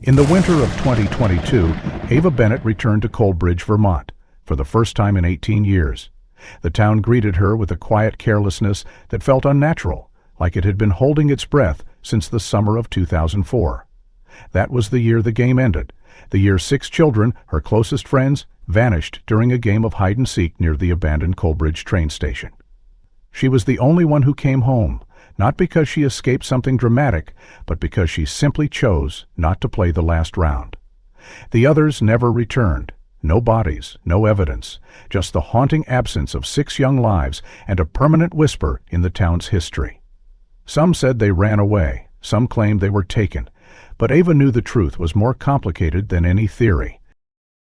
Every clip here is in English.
In the winter of 2022, Ava Bennett returned to Coldbridge, Vermont, for the first time in 18 years. The town greeted her with a quiet carelessness that felt unnatural, like it had been holding its breath since the summer of 2004. That was the year the game ended, the year 6 children, her closest friends, vanished during a game of hide-and-seek near the abandoned Coldbridge train station. She was the only one who came home, not because she escaped something dramatic, but because she simply chose not to play the last round. The others never returned. No bodies, no evidence, just the haunting absence of 6 young lives and a permanent whisper in the town's history. Some said they ran away, some claimed they were taken, but Ava knew the truth was more complicated than any theory.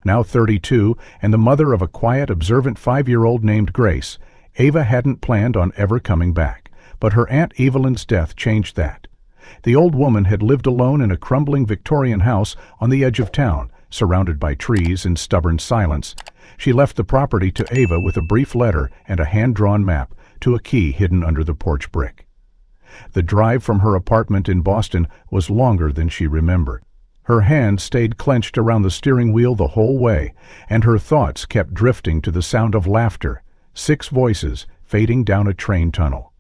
Now 32, and the mother of a quiet, observant 5-year-old named Grace, Ava hadn't planned on ever coming back. But her Aunt Evelyn's death changed that. The old woman had lived alone in a crumbling Victorian house on the edge of town, surrounded by trees and stubborn silence. She left the property to Ava with a brief letter and a hand-drawn map to a key hidden under the porch brick. The drive from her apartment in Boston was longer than she remembered. Her hand stayed clenched around the steering wheel the whole way, and her thoughts kept drifting to the sound of laughter, 6 voices fading down a train tunnel.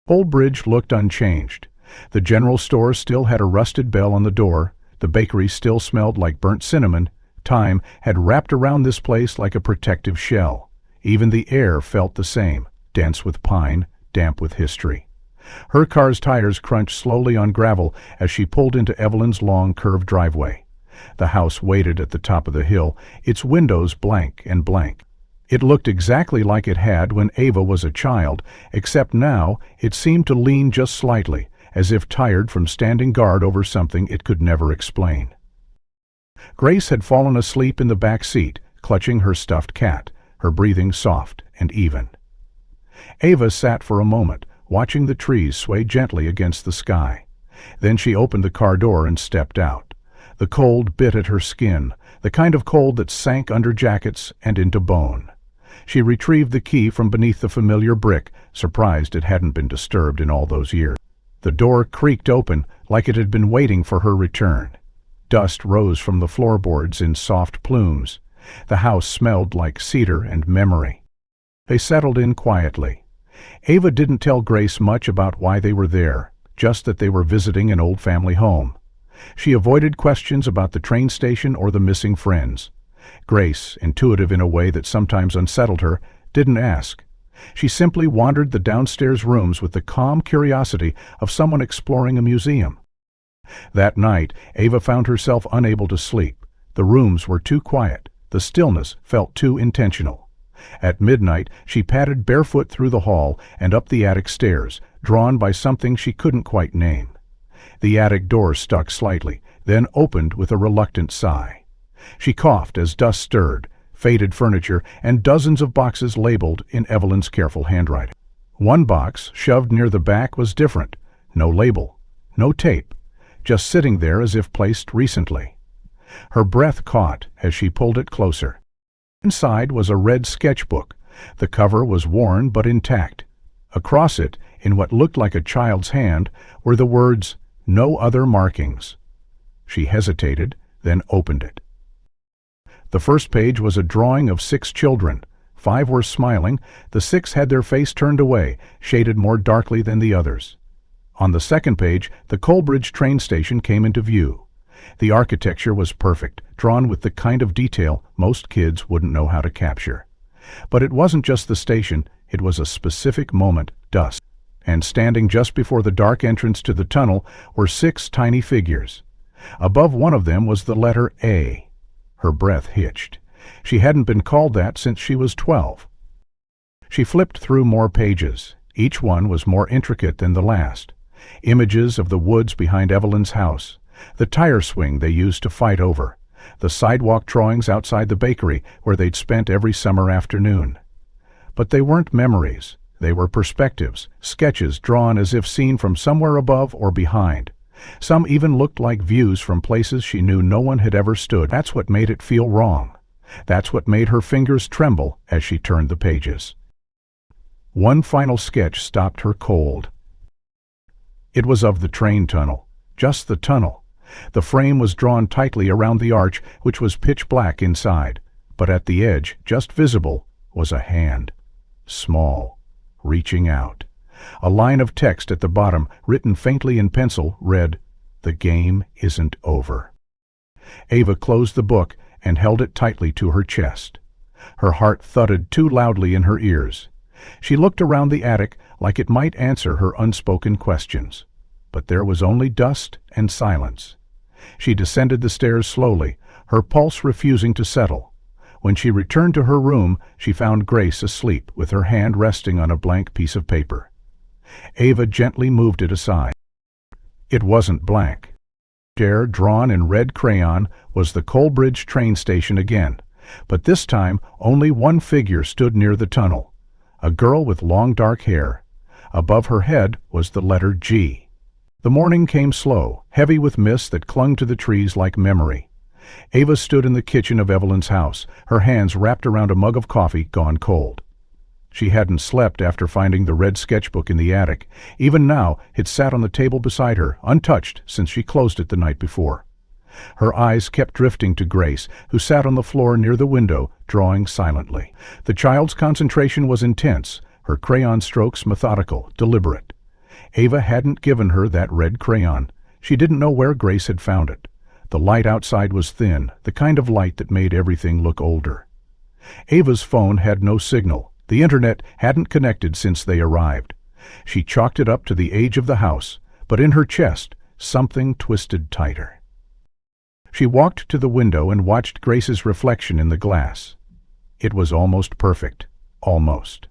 Coldbridge looked unchanged. The general store still had a rusted bell on the door, the bakery still smelled like burnt cinnamon. Time had wrapped around this place like a protective shell. Even the air felt the same, dense with pine, damp with history. Her car's tires crunched slowly on gravel as she pulled into Evelyn's long, curved driveway. The house waited at the top of the hill, its windows blank and blank. It looked exactly like it had when Ava was a child, except now it seemed to lean just slightly, as if tired from standing guard over something it could never explain. Grace had fallen asleep in the back seat, clutching her stuffed cat, her breathing soft and even. Ava sat for a moment, watching the trees sway gently against the sky. Then she opened the car door and stepped out. The cold bit at her skin, the kind of cold that sank under jackets and into bone. She retrieved the key from beneath the familiar brick, surprised it hadn't been disturbed in all those years. The door creaked open like it had been waiting for her return. Dust rose from the floorboards in soft plumes. The house smelled like cedar and memory. They settled in quietly. Ava didn't tell Grace much about why they were there, just that they were visiting an old family home. She avoided questions about the train station or the missing friends. Grace, intuitive in a way that sometimes unsettled her, didn't ask. She simply wandered the downstairs rooms with the calm curiosity of someone exploring a museum. That night, Ava found herself unable to sleep. The rooms were too quiet. The stillness felt too intentional. At midnight, she padded barefoot through the hall and up the attic stairs, drawn by something she couldn't quite name. The attic door stuck slightly, then opened with a reluctant sigh. She coughed as dust stirred, faded furniture, and dozens of boxes labeled in Evelyn's careful handwriting. One box, shoved near the back, was different. No label, no tape, just sitting there as if placed recently. Her breath caught as she pulled it closer. Inside was a red sketchbook. The cover was worn but intact. Across it, in what looked like a child's hand, were the words, "No other markings." She hesitated, then opened it. The first page was a drawing of 6 children. 5 were smiling. The 6 had their face turned away, shaded more darkly than the others. On the second page, the Coldbridge train station came into view. The architecture was perfect, drawn with the kind of detail most kids wouldn't know how to capture. But it wasn't just the station, it was a specific moment, dusk. And standing just before the dark entrance to the tunnel were 6 tiny figures. Above one of them was the letter A. Her breath hitched. She hadn't been called that since she was 12. She flipped through more pages. Each one was more intricate than the last. Images of the woods behind Evelyn's house, the tire swing they used to fight over, the sidewalk drawings outside the bakery where they'd spent every summer afternoon. But they weren't memories. They were perspectives, sketches drawn as if seen from somewhere above or behind. Some even looked like views from places she knew no one had ever stood. That's what made it feel wrong. That's what made her fingers tremble as she turned the pages. One final sketch stopped her cold. It was of the train tunnel, just the tunnel, The frame was drawn tightly around the arch, which was pitch black inside, but at the edge, just visible, was a hand. Small, reaching out. A line of text at the bottom, written faintly in pencil, read, "The game isn't over." Ava closed the book and held it tightly to her chest. Her heart thudded too loudly in her ears. She looked around the attic like it might answer her unspoken questions. But there was only dust and silence. She descended the stairs slowly, her pulse refusing to settle. When she returned to her room, she found Grace asleep with her hand resting on a blank piece of paper. Ava gently moved it aside. It wasn't blank. There, drawn in red crayon, was the Coldbridge train station again, but this time only one figure stood near the tunnel, a girl with long dark hair. Above her head was the letter G. The morning came slow, heavy with mist that clung to the trees like memory. Ava stood in the kitchen of Evelyn's house, her hands wrapped around a mug of coffee gone cold. She hadn't slept after finding the red sketchbook in the attic. Even now, it sat on the table beside her, untouched since she closed it the night before. Her eyes kept drifting to Grace, who sat on the floor near the window, drawing silently. The child's concentration was intense, her crayon strokes methodical, deliberate. Ava hadn't given her that red crayon. She didn't know where Grace had found it. The light outside was thin, the kind of light that made everything look older. Ava's phone had no signal. The internet hadn't connected since they arrived. She chalked it up to the age of the house, but in her chest, something twisted tighter. She walked to the window and watched Grace's reflection in the glass. It was almost perfect. Almost.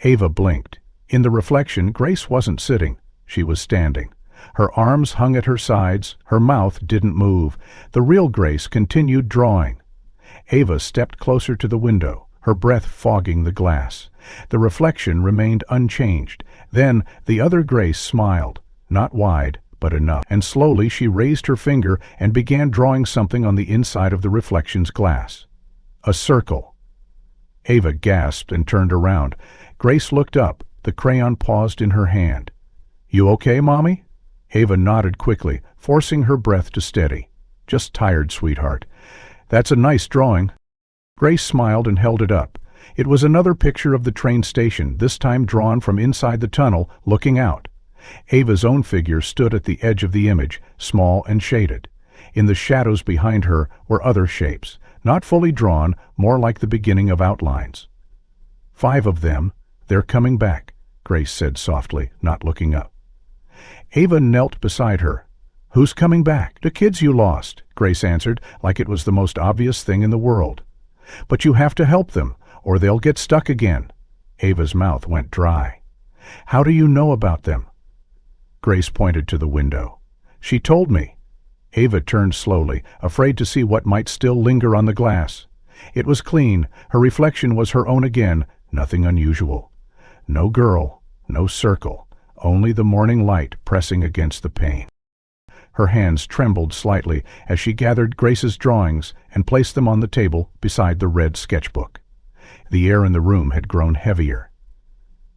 Ava blinked. In the reflection, Grace wasn't sitting. She was standing. Her arms hung at her sides, her mouth didn't move. The real Grace continued drawing. Ava stepped closer to the window, her breath fogging the glass. The reflection remained unchanged. Then the other Grace smiled, not wide, but enough, and slowly she raised her finger and began drawing something on the inside of the reflection's glass. A circle. Ava gasped and turned around. Grace looked up. The crayon paused in her hand. "You okay, Mommy?" Ava nodded quickly, forcing her breath to steady. "Just tired, sweetheart. That's a nice drawing." Grace smiled and held it up. It was another picture of the train station, this time drawn from inside the tunnel, looking out. Ava's own figure stood at the edge of the image, small and shaded. In the shadows behind her were other shapes, not fully drawn, more like the beginning of outlines. "5 of them. They're coming back," Grace said softly, not looking up. Ava knelt beside her. "Who's coming back?" "The kids you lost," Grace answered, like it was the most obvious thing in the world. "But you have to help them, or they'll get stuck again." Ava's mouth went dry. "How do you know about them?" Grace pointed to the window. "She told me." Ava turned slowly, afraid to see what might still linger on the glass. It was clean. Her reflection was her own again, nothing unusual. No girl, no circle, only the morning light pressing against the pane. Her hands trembled slightly as she gathered Grace's drawings and placed them on the table beside the red sketchbook. The air in the room had grown heavier.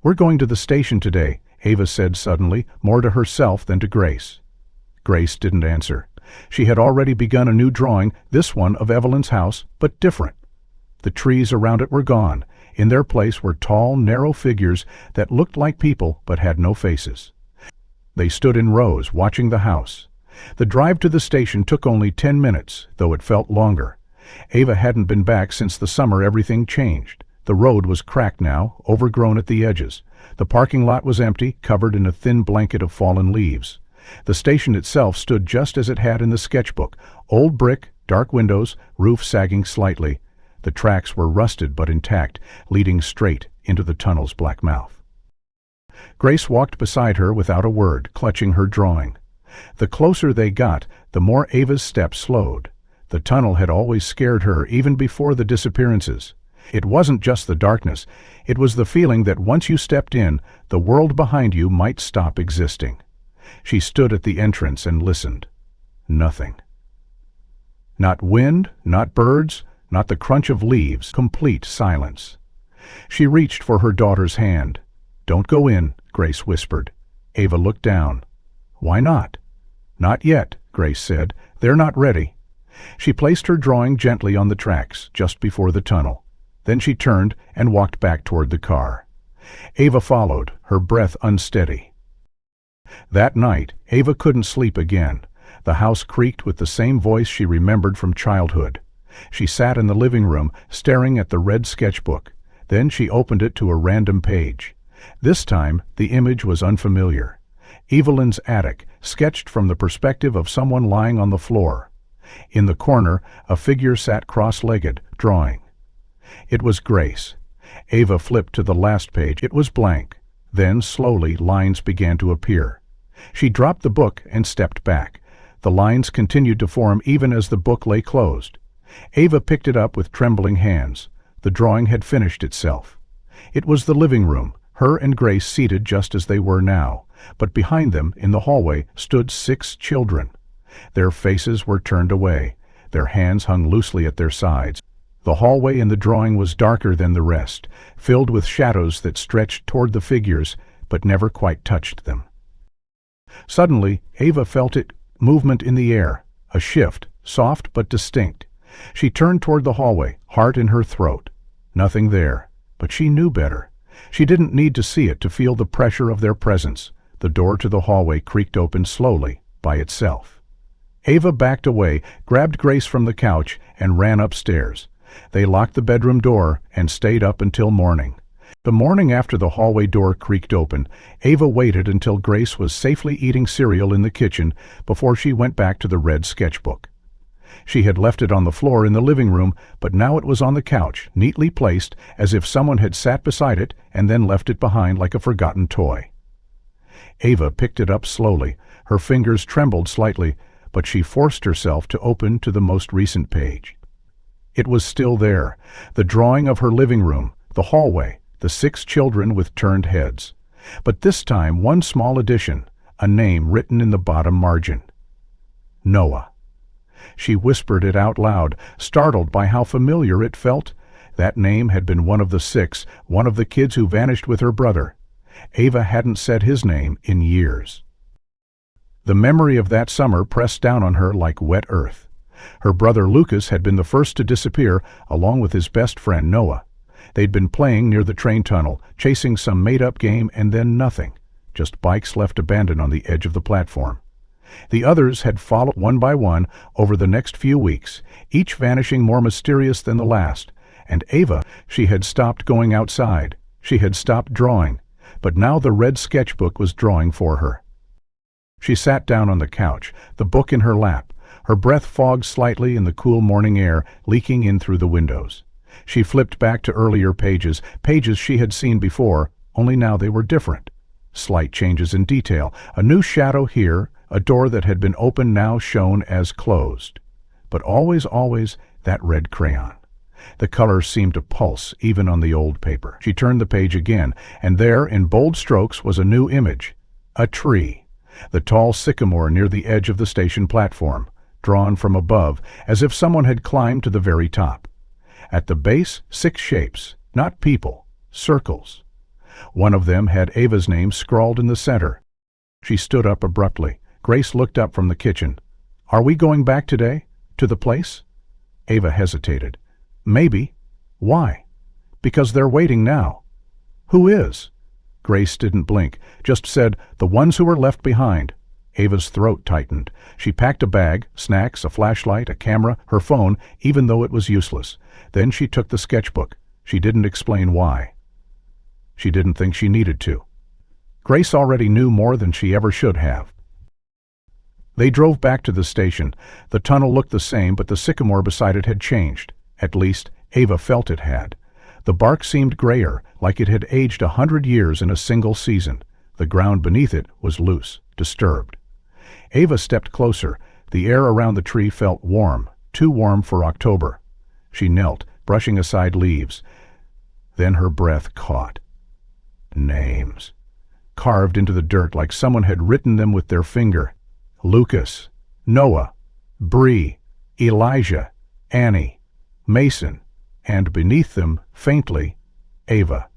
"We're going to the station today," Ava said suddenly, more to herself than to Grace. Grace didn't answer. She had already begun a new drawing, this one of Evelyn's house, but different. The trees around it were gone. In their place were tall, narrow figures that looked like people but had no faces. They stood in rows, watching the house. The drive to the station took only 10 minutes, though it felt longer. Ava hadn't been back since the summer everything changed. The road was cracked now, overgrown at the edges. The parking lot was empty, covered in a thin blanket of fallen leaves. The station itself stood just as it had in the sketchbook, old brick, dark windows, roof sagging slightly. The tracks were rusted but intact, leading straight into the tunnel's black mouth. Grace walked beside her without a word, clutching her drawing. The closer they got, the more Ava's steps slowed. The tunnel had always scared her, even before the disappearances. It wasn't just the darkness. It was the feeling that once you stepped in, the world behind you might stop existing. She stood at the entrance and listened. Nothing. Not wind, not birds, not the crunch of leaves, complete silence. She reached for her daughter's hand. "Don't go in," Grace whispered. Ava looked down. "Why not?" "Not yet," Grace said. "They're not ready." She placed her drawing gently on the tracks, just before the tunnel. Then she turned and walked back toward the car. Ava followed, her breath unsteady. That night, Ava couldn't sleep again. The house creaked with the same voice she remembered from childhood. She sat in the living room, staring at the red sketchbook. Then she opened it to a random page. This time, the image was unfamiliar. Evelyn's attic, sketched from the perspective of someone lying on the floor. In the corner, a figure sat cross-legged, drawing. It was Grace. Ava flipped to the last page. It was blank. Then, slowly, lines began to appear. She dropped the book and stepped back. The lines continued to form even as the book lay closed. Ava picked it up with trembling hands. The drawing had finished itself. It was the living room, her and Grace seated just as they were now, but behind them, in the hallway, stood 6 children. Their faces were turned away. Their hands hung loosely at their sides. The hallway in the drawing was darker than the rest, filled with shadows that stretched toward the figures, but never quite touched them. Suddenly, Ava felt movement in the air, a shift, soft but distinct. She turned toward the hallway, heart in her throat. Nothing there, but she knew better. She didn't need to see it to feel the pressure of their presence. The door to the hallway creaked open slowly, by itself. Ava backed away, grabbed Grace from the couch, and ran upstairs. They locked the bedroom door and stayed up until morning. The morning after the hallway door creaked open, Ava waited until Grace was safely eating cereal in the kitchen before she went back to the red sketchbook. She had left it on the floor in the living room, but now it was on the couch, neatly placed, as if someone had sat beside it and then left it behind like a forgotten toy. Ava picked it up slowly. Her fingers trembled slightly, but she forced herself to open to the most recent page. It was still there, the drawing of her living room, the hallway, the 6 children with turned heads. But this time one small addition, a name written in the bottom margin. Noah. She whispered it out loud, startled by how familiar it felt. That name had been one of the 6, one of the kids who vanished with her brother. Ava hadn't said his name in years. The memory of that summer pressed down on her like wet earth. Her brother Lucas had been the first to disappear, along with his best friend Noah. They'd been playing near the train tunnel, chasing some made-up game, and then nothing. Just bikes left abandoned on the edge of the platform. The others had followed one by one over the next few weeks, each vanishing more mysterious than the last. And Ava, she had stopped going outside. She had stopped drawing. But now the red sketchbook was drawing for her. She sat down on the couch, the book in her lap. Her breath fogged slightly in the cool morning air, leaking in through the windows. She flipped back to earlier pages, pages she had seen before, only now they were different. Slight changes in detail, a new shadow here, a door that had been open now shown as closed. But always, always, that red crayon. The color seemed to pulse, even on the old paper. She turned the page again, and there, in bold strokes, was a new image. A tree. The tall sycamore near the edge of the station platform, drawn from above, as if someone had climbed to the very top. At the base, 6 shapes, not people, circles. One of them had Ava's name scrawled in the center. She stood up abruptly. Grace looked up from the kitchen. "Are we going back today? To the place?" Ava hesitated. "Maybe." "Why?" "Because they're waiting now." "Who is?" Grace didn't blink, just said, "The ones who were left behind." Ava's throat tightened. She packed a bag, snacks, a flashlight, a camera, her phone, even though it was useless. Then she took the sketchbook. She didn't explain why. She didn't think she needed to. Grace already knew more than she ever should have. They drove back to the station. The tunnel looked the same, but the sycamore beside it had changed. At least, Ava felt it had. The bark seemed grayer, like it had aged 100 years in a single season. The ground beneath it was loose, disturbed. Ava stepped closer. The air around the tree felt warm, too warm for October. She knelt, brushing aside leaves. Then her breath caught. Names. Carved into the dirt like someone had written them with their finger. Lucas, Noah, Bree, Elijah, Annie, Mason, and beneath them, faintly, Ava.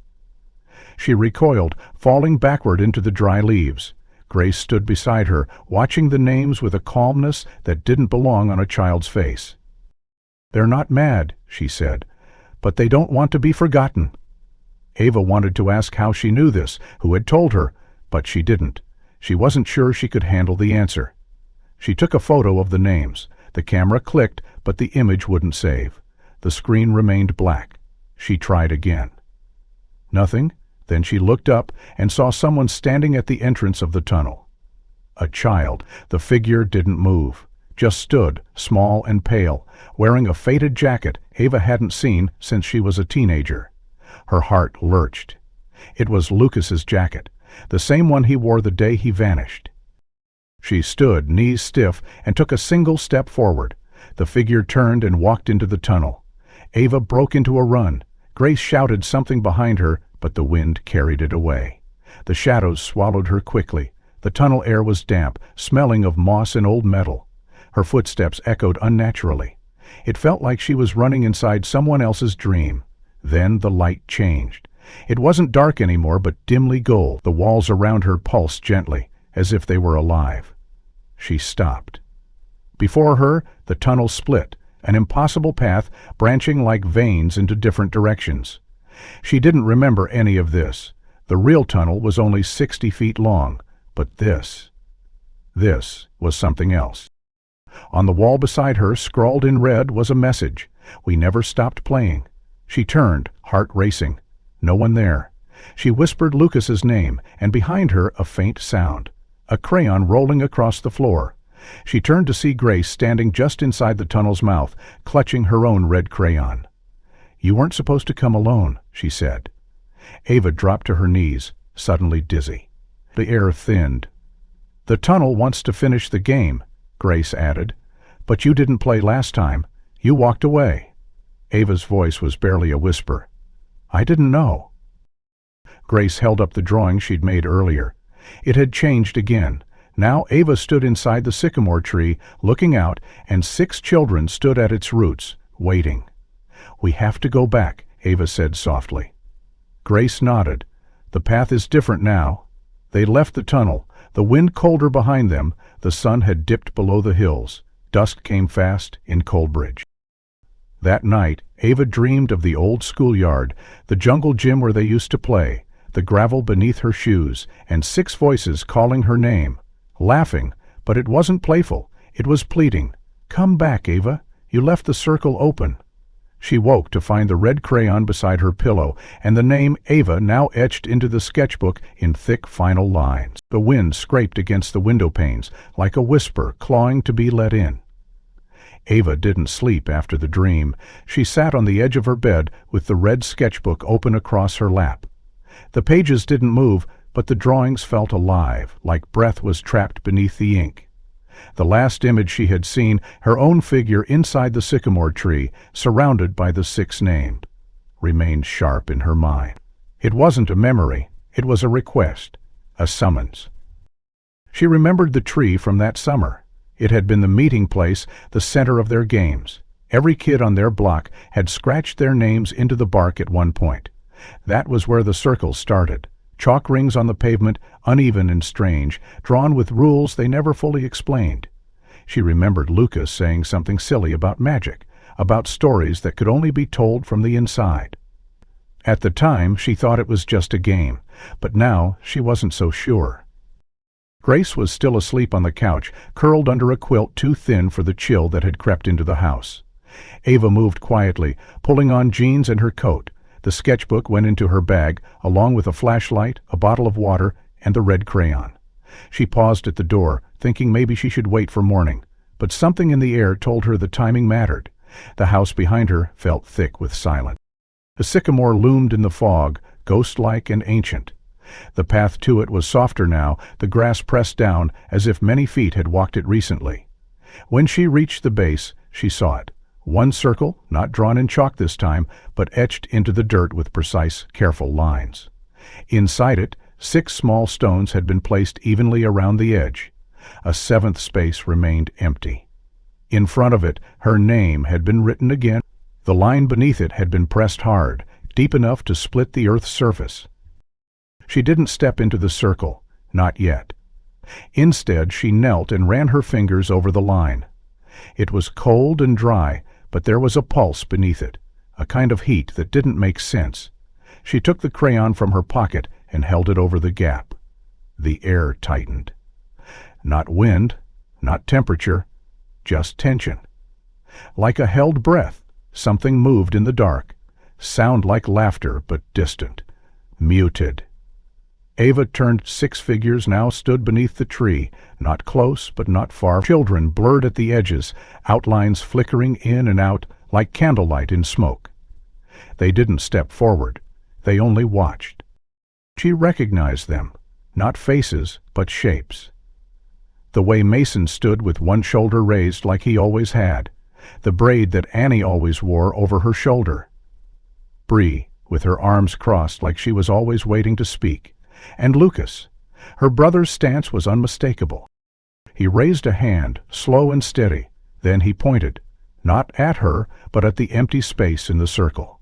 She recoiled, falling backward into the dry leaves. Grace stood beside her, watching the names with a calmness that didn't belong on a child's face. "They're not mad," she said, "but they don't want to be forgotten." Ava wanted to ask how she knew this, who had told her, but she didn't. She wasn't sure she could handle the answer. She took a photo of the names. The camera clicked, but the image wouldn't save. The screen remained black. She tried again. Nothing. Then she looked up and saw someone standing at the entrance of the tunnel. A child. The figure didn't move, just stood, small and pale, wearing a faded jacket Ava hadn't seen since she was a teenager. Her heart lurched. It was Lucas's jacket, the same one he wore the day he vanished. She stood, knees stiff, and took a single step forward. The figure turned and walked into the tunnel. Ava broke into a run. Grace shouted something behind her, but the wind carried it away. The shadows swallowed her quickly. The tunnel air was damp, smelling of moss and old metal. Her footsteps echoed unnaturally. It felt like she was running inside someone else's dream. Then the light changed. It wasn't dark anymore, but dimly gold. The walls around her pulsed gently, as if they were alive. She stopped. Before her, the tunnel split, an impossible path branching like veins into different directions. She didn't remember any of this. The real tunnel was only 60 feet long, but this was something else. On the wall beside her, scrawled in red, was a message. "We never stopped playing." She turned, heart racing. No one there. She whispered Lucas's name, and behind her a faint sound. A crayon rolling across the floor. She turned to see Grace standing just inside the tunnel's mouth, clutching her own red crayon. "You weren't supposed to come alone," she said. Ava dropped to her knees, suddenly dizzy. The air thinned. "The tunnel wants to finish the game," Grace added. "But you didn't play last time. You walked away." Ava's voice was barely a whisper. "I didn't know." Grace held up the drawing she'd made earlier. It had changed again. Now Ava stood inside the sycamore tree, looking out, and 6 children stood at its roots, waiting. "We have to go back," Ava said softly. Grace nodded. "The path is different now." They left the tunnel, the wind colder behind them. The sun had dipped below the hills. Dusk came fast in Coldbridge. That night, Ava dreamed of the old schoolyard, the jungle gym where they used to play, the gravel beneath her shoes, and 6 voices calling her name, laughing, but it wasn't playful, it was pleading. "Come back, Ava. You left the circle open." She woke to find the red crayon beside her pillow, and the name Ava now etched into the sketchbook in thick final lines. The wind scraped against the window panes, like a whisper clawing to be let in. Ava didn't sleep after the dream. She sat on the edge of her bed with the red sketchbook open across her lap. The pages didn't move, but the drawings felt alive, like breath was trapped beneath the ink. The last image she had seen, her own figure inside the sycamore tree, surrounded by the 6 named, remained sharp in her mind. It wasn't a memory, it was a request, a summons. She remembered the tree from that summer. It had been the meeting place, the center of their games. Every kid on their block had scratched their names into the bark at one point. That was where the circle started. Chalk rings on the pavement, uneven and strange, drawn with rules they never fully explained. She remembered Lucas saying something silly about magic, about stories that could only be told from the inside. At the time, she thought it was just a game, but now she wasn't so sure. Grace was still asleep on the couch, curled under a quilt too thin for the chill that had crept into the house. Ava moved quietly, pulling on jeans and her coat. The sketchbook went into her bag, along with a flashlight, a bottle of water, and the red crayon. She paused at the door, thinking maybe she should wait for morning, but something in the air told her the timing mattered. The house behind her felt thick with silence. The sycamore loomed in the fog, ghost-like and ancient. The path to it was softer now, the grass pressed down as if many feet had walked it recently. When she reached the base, she saw it. One circle, not drawn in chalk this time, but etched into the dirt with precise, careful lines. Inside it, 6 small stones had been placed evenly around the edge. A 7th space remained empty. In front of it, her name had been written again. The line beneath it had been pressed hard, deep enough to split the earth's surface. She didn't step into the circle, not yet. Instead, she knelt and ran her fingers over the line. It was cold and dry, but there was a pulse beneath it, a kind of heat that didn't make sense. She took the crayon from her pocket and held it over the gap. The air tightened. Not wind, not temperature, just tension. Like a held breath, something moved in the dark. Sound like laughter, but distant. Muted. Ava turned 6 figures now stood beneath the tree, not close but not far. Children blurred at the edges, outlines flickering in and out like candlelight in smoke. They didn't step forward. They only watched. She recognized them, not faces, but shapes. The way Mason stood with one shoulder raised like he always had, the braid that Annie always wore over her shoulder. Bree, with her arms crossed like she was always waiting to speak. And Lucas. Her brother's stance was unmistakable. He raised a hand, slow and steady. Then he pointed, not at her, but at the empty space in the circle.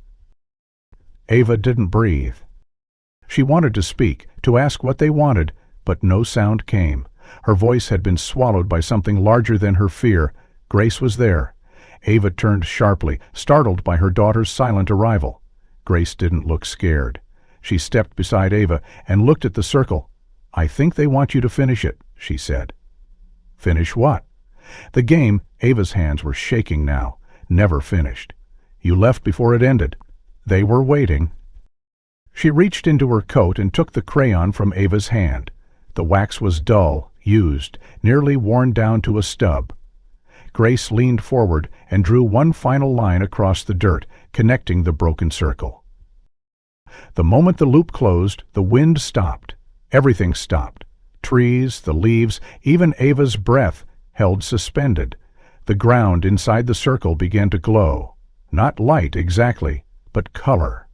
Ava didn't breathe. She wanted to speak, to ask what they wanted, but no sound came. Her voice had been swallowed by something larger than her fear. Grace was there. Ava turned sharply, startled by her daughter's silent arrival. Grace didn't look scared. She stepped beside Ava and looked at the circle. "I think they want you to finish it," she said. "Finish what?" "The game." Ava's hands were shaking now. "Never finished. You left before it ended. They were waiting." She reached into her coat and took the crayon from Ava's hand. The wax was dull, used, nearly worn down to a stub. Grace leaned forward and drew one final line across the dirt, connecting the broken circle. The moment the loop closed, the wind stopped. Everything stopped. Trees, the leaves, even Ava's breath held suspended. The ground inside the circle began to glow. Not light exactly, but color.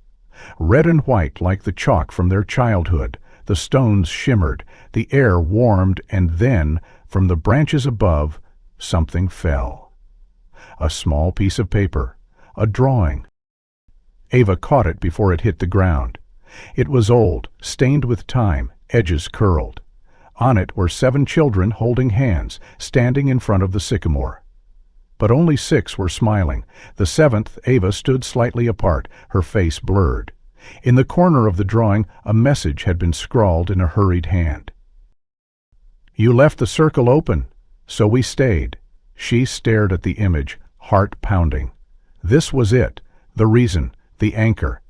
Red and white like the chalk from their childhood. The stones shimmered, the air warmed, and then, from the branches above, something fell. A small piece of paper. A drawing. Ava caught it before it hit the ground. It was old, stained with time, edges curled. On it were 7 children holding hands, standing in front of the sycamore. But only 6 were smiling. The 7th, Ava, stood slightly apart, her face blurred. In the corner of the drawing, a message had been scrawled in a hurried hand. "You left the circle open, so we stayed." She stared at the image, heart pounding. This was it, the reason, the anchor.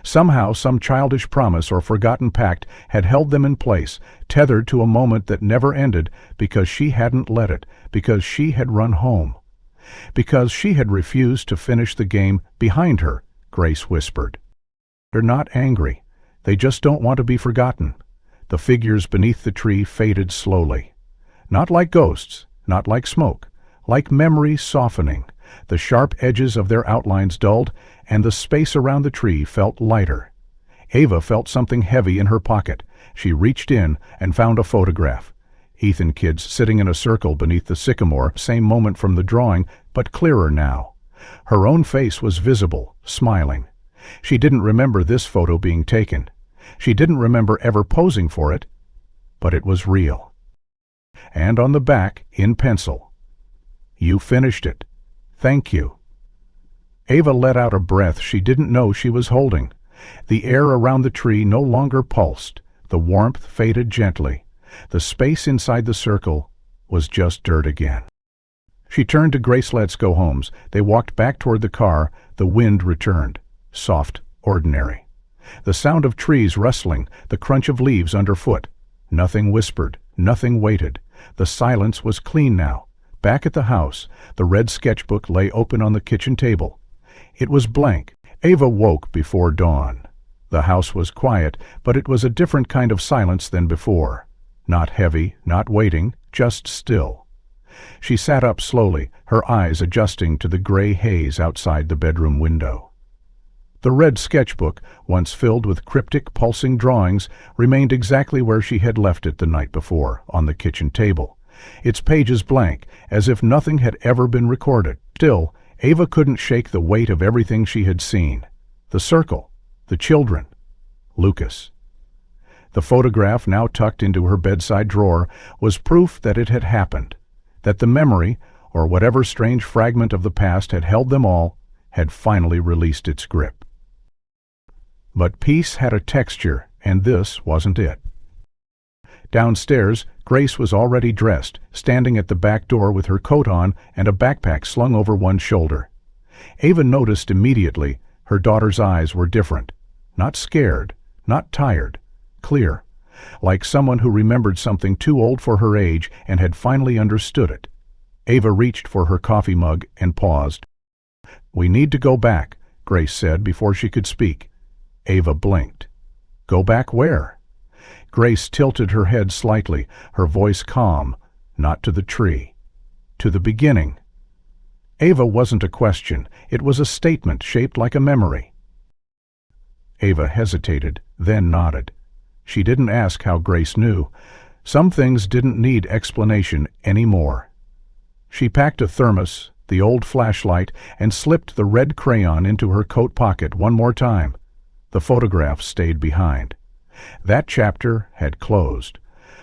Somehow some childish promise or forgotten pact had held them in place, tethered to a moment that never ended because she hadn't let it, because she had run home. Because she had refused to finish the game behind her, Grace whispered. "They're not angry. They just don't want to be forgotten." The figures beneath the tree faded slowly. Not like ghosts, not like smoke, like memory softening. The sharp edges of their outlines dulled, and the space around the tree felt lighter. Ava felt something heavy in her pocket. She reached in and found a photograph. Ethan kids sitting in a circle beneath the sycamore, same moment from the drawing, but clearer now. Her own face was visible, smiling. She didn't remember this photo being taken. She didn't remember ever posing for it, but it was real. And on the back, in pencil, "You finished it. Thank you." Ava let out a breath she didn't know she was holding. The air around the tree no longer pulsed. The warmth faded gently. The space inside the circle was just dirt again. She turned to Grace Let's-Go-Homes. They walked back toward the car. The wind returned. Soft, ordinary. The sound of trees rustling, the crunch of leaves underfoot. Nothing whispered, nothing waited. The silence was clean now. Back at the house, the red sketchbook lay open on the kitchen table. It was blank. Ava woke before dawn. The house was quiet, but it was a different kind of silence than before. Not heavy, not waiting, just still. She sat up slowly, her eyes adjusting to the gray haze outside the bedroom window. The red sketchbook, once filled with cryptic, pulsing drawings, remained exactly where she had left it the night before, on the kitchen table. Its pages blank, as if nothing had ever been recorded. Still, Ava couldn't shake the weight of everything she had seen. The circle, the children, Lucas. The photograph, now tucked into her bedside drawer, was proof that it had happened, that the memory, or whatever strange fragment of the past had held them all, had finally released its grip. But peace had a texture, and this wasn't it. Downstairs, Grace was already dressed, standing at the back door with her coat on and a backpack slung over one shoulder. Ava noticed immediately her daughter's eyes were different. Not scared, not tired, clear, like someone who remembered something too old for her age and had finally understood it. Ava reached for her coffee mug and paused. "We need to go back," Grace said before she could speak. Ava blinked. "Go back where?" Grace tilted her head slightly, her voice calm. "Not to the tree. To the beginning." Ava wasn't a question, it was a statement shaped like a memory. Ava hesitated, then nodded. She didn't ask how Grace knew. Some things didn't need explanation anymore. She packed a thermos, the old flashlight, and slipped the red crayon into her coat pocket one more time. The photograph stayed behind. That chapter had closed,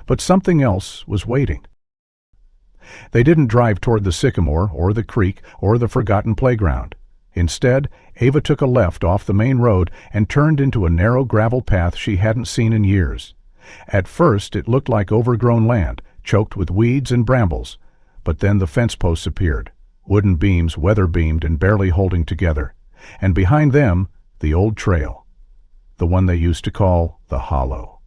but something else was waiting. They didn't drive toward the sycamore, or the creek, or the forgotten playground. Instead, Ava took a left off the main road and turned into a narrow gravel path she hadn't seen in years. At first it looked like overgrown land, choked with weeds and brambles, but then the fence posts appeared, wooden beams weather-beamed and barely holding together, and behind them, the old trail, the one they used to call the Hollow.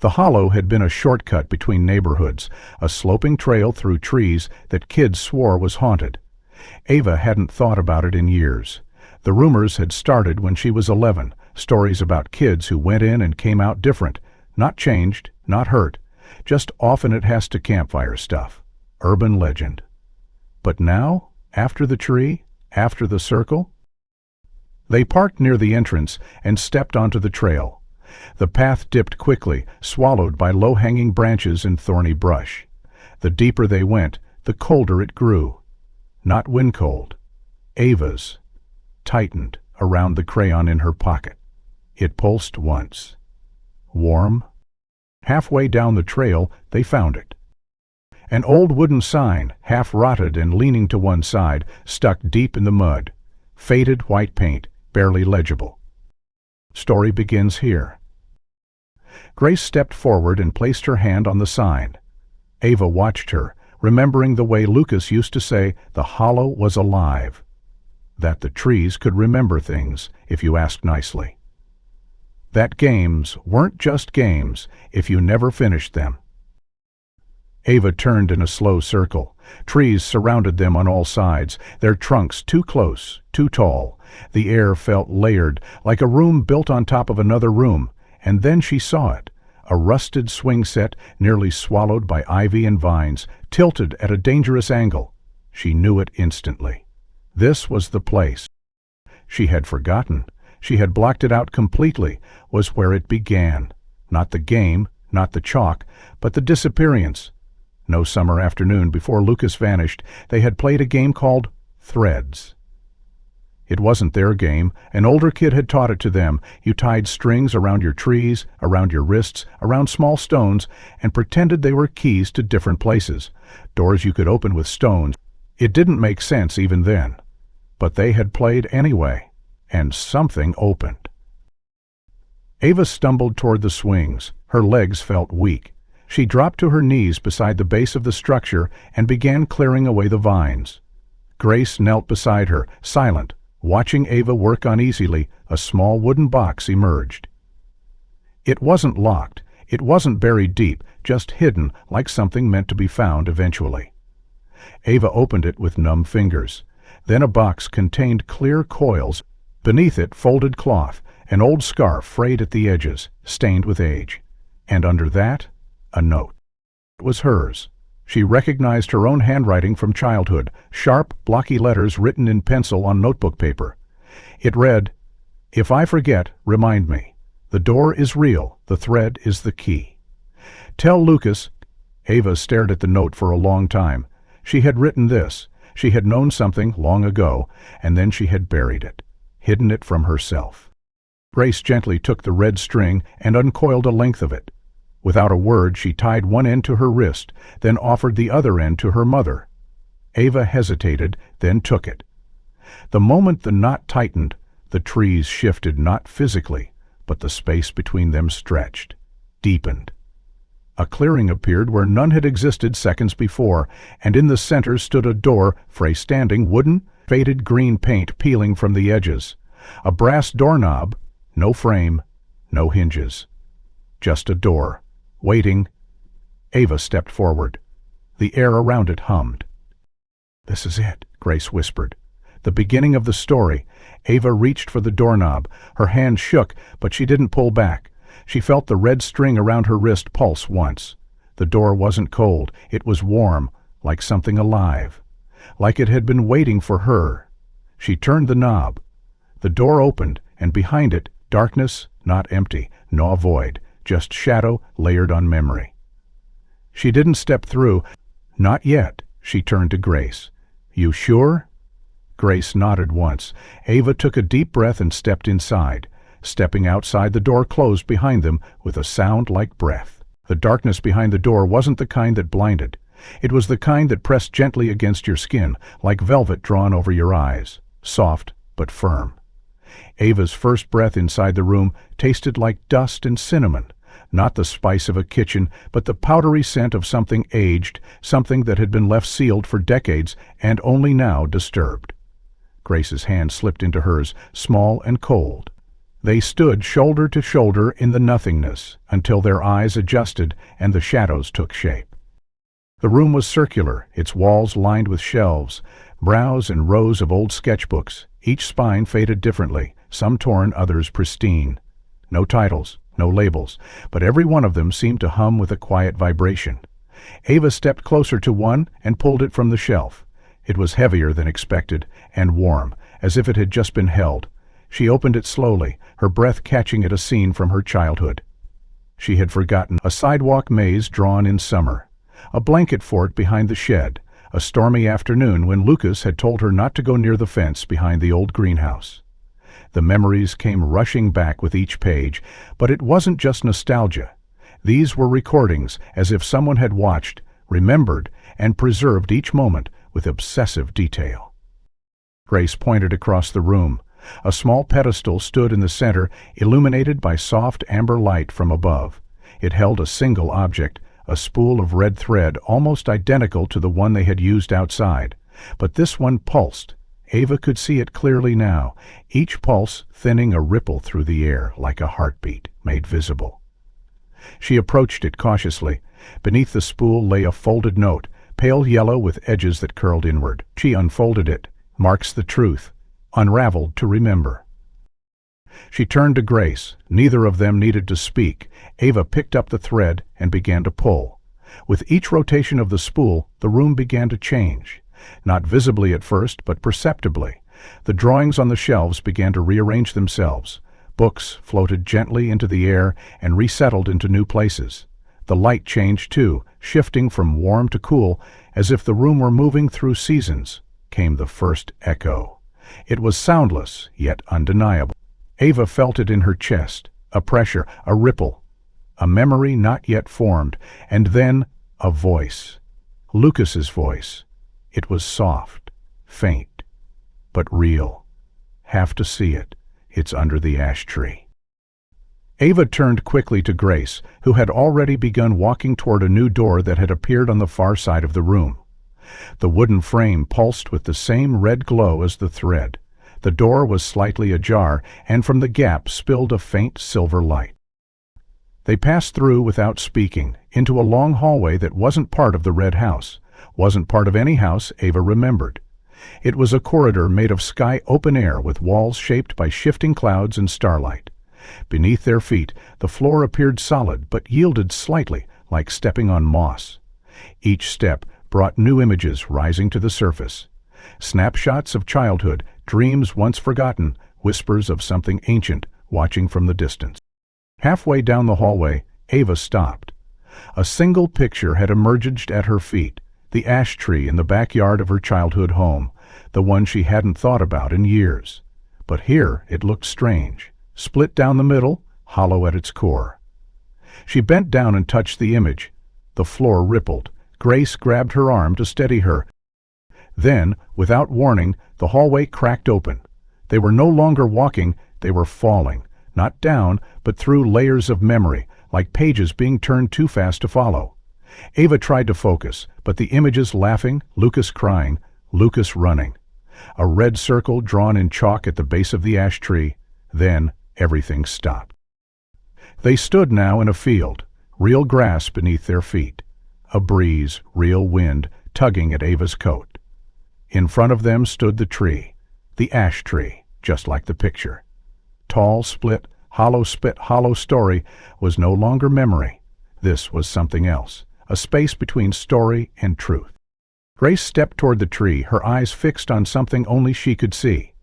The Hollow had been a shortcut between neighborhoods, a sloping trail through trees that kids swore was haunted. Ava hadn't thought about it in years. The rumors had started when she was 11, stories about kids who went in and came out different, not changed, not hurt, just often it has to campfire stuff. Urban legend. But now, after the tree, after the circle? They parked near the entrance and stepped onto the trail. The path dipped quickly, swallowed by low-hanging branches and thorny brush. The deeper they went, the colder it grew. Not wind cold. Ava's tightened around the crayon in her pocket. It pulsed once. Warm. Halfway down the trail, they found it. An old wooden sign, half rotted and leaning to one side, stuck deep in the mud. Faded white paint, barely legible. Story begins here. Grace stepped forward and placed her hand on the sign. Ava watched her, remembering the way Lucas used to say the Hollow was alive. That the trees could remember things, if you asked nicely. That games weren't just games if you never finished them. Ava turned in a slow circle. Trees surrounded them on all sides, their trunks too close, too tall. The air felt layered, like a room built on top of another room, and then she saw it. A rusted swing set, nearly swallowed by ivy and vines, tilted at a dangerous angle. She knew it instantly. This was the place. She had forgotten. She had blocked it out completely, was where it began. Not the game, not the chalk, but the disappearance. No summer afternoon before Lucas vanished, they had played a game called Threads. It wasn't their game. An older kid had taught it to them. You tied strings around your trees, around your wrists, around small stones, and pretended they were keys to different places, doors you could open with stones. It didn't make sense even then. But they had played anyway, and something opened. Ava stumbled toward the swings. Her legs felt weak. She dropped to her knees beside the base of the structure and began clearing away the vines. Grace knelt beside her, silent. Watching Ava work uneasily, a small wooden box emerged. It wasn't locked. It wasn't buried deep, just hidden like something meant to be found eventually. Ava opened it with numb fingers. Then a box contained clear coils. Beneath it, folded cloth, an old scarf frayed at the edges, stained with age. And under that, a note. It was hers. She recognized her own handwriting from childhood, sharp, blocky letters written in pencil on notebook paper. It read, "If I forget, remind me. The door is real, the thread is the key. Tell Lucas." Ava stared at the note for a long time. She had written this. She had known something long ago, and then she had buried it, hidden it from herself. Grace gently took the red string and uncoiled a length of it. Without a word, she tied one end to her wrist, then offered the other end to her mother. Ava hesitated, then took it. The moment the knot tightened, the trees shifted not physically, but the space between them stretched, deepened. A clearing appeared where none had existed seconds before, and in the center stood a door, freestanding, wooden, faded green paint peeling from the edges. A brass doorknob, no frame, no hinges. Just a door, waiting. Ava stepped forward. The air around it hummed. "This is it," Grace whispered. The beginning of the story. Ava reached for the doorknob. Her hand shook, but she didn't pull back. She felt the red string around her wrist pulse once. The door wasn't cold. It was warm, like something alive. Like it had been waiting for her. She turned the knob. The door opened, and behind it, darkness, not empty, no void, just shadow layered on memory. She didn't step through. Not yet. She turned to Grace. "You sure?" Grace nodded once. Ava took a deep breath and stepped inside. Stepping outside, the door closed behind them with a sound like breath. The darkness behind the door wasn't the kind that blinded. It was the kind that pressed gently against your skin, like velvet drawn over your eyes, soft but firm. Ava's first breath inside the room tasted like dust and cinnamon, not the spice of a kitchen, but the powdery scent of something aged, something that had been left sealed for decades and only now disturbed. Grace's hand slipped into hers, small and cold. They stood shoulder to shoulder in the nothingness until their eyes adjusted and the shadows took shape. The room was circular, its walls lined with shelves, browse and rows of old sketchbooks, each spine faded differently, some torn, others pristine. No titles, no labels, but every one of them seemed to hum with a quiet vibration. Ava stepped closer to one and pulled it from the shelf. It was heavier than expected, and warm, as if it had just been held. She opened it slowly, her breath catching at a scene from her childhood. She had forgotten a sidewalk maze drawn in summer, a blanket fort behind the shed, a stormy afternoon when Lucas had told her not to go near the fence behind the old greenhouse. The memories came rushing back with each page, but it wasn't just nostalgia. These were recordings, as if someone had watched, remembered, and preserved each moment with obsessive detail. Grace pointed across the room. A small pedestal stood in the center, illuminated by soft amber light from above. It held a single object, a spool of red thread almost identical to the one they had used outside. But this one pulsed. Ava could see it clearly now, each pulse thinning a ripple through the air like a heartbeat made visible. She approached it cautiously. Beneath the spool lay a folded note, pale yellow with edges that curled inward. She unfolded it. "Marks the truth. Unraveled to remember." She turned to Grace. Neither of them needed to speak. Ava picked up the thread and began to pull. With each rotation of the spool, the room began to change. Not visibly at first, but perceptibly. The drawings on the shelves began to rearrange themselves. Books floated gently into the air and resettled into new places. The light changed too, shifting from warm to cool, as if the room were moving through seasons. Came the first echo. It was soundless, yet undeniable. Ava felt it in her chest, a pressure, a ripple, a memory not yet formed, and then a voice. Lucas's voice. It was soft, faint, but real. Have to see it. It's under the ash tree. Ava turned quickly to Grace, who had already begun walking toward a new door that had appeared on the far side of the room. The wooden frame pulsed with the same red glow as the thread. The door was slightly ajar, and from the gap spilled a faint silver light. They passed through without speaking, into a long hallway that wasn't part of the red house, wasn't part of any house Ava remembered. It was a corridor made of sky open air with walls shaped by shifting clouds and starlight. Beneath their feet, the floor appeared solid but yielded slightly, like stepping on moss. Each step brought new images rising to the surface. Snapshots of childhood, dreams once forgotten, whispers of something ancient watching from the distance. Halfway down the hallway, Ava stopped. A single picture had emerged at her feet, the ash tree in the backyard of her childhood home, the one she hadn't thought about in years. But here it looked strange, split down the middle, hollow at its core. She bent down and touched the image. The floor rippled. Grace grabbed her arm to steady her. Then, without warning, the hallway cracked open. They were no longer walking, they were falling, not down, but through layers of memory, like pages being turned too fast to follow. Ava tried to focus, but the images laughing, Lucas crying, Lucas running. A red circle drawn in chalk at the base of the ash tree. Then everything stopped. They stood now in a field, real grass beneath their feet. A breeze, real wind, tugging at Ava's coat. In front of them stood the tree, the ash tree, just like the picture. Tall, split, hollow story was no longer memory. This was something else, a space between story and truth. Grace stepped toward the tree, her eyes fixed on something only she could see.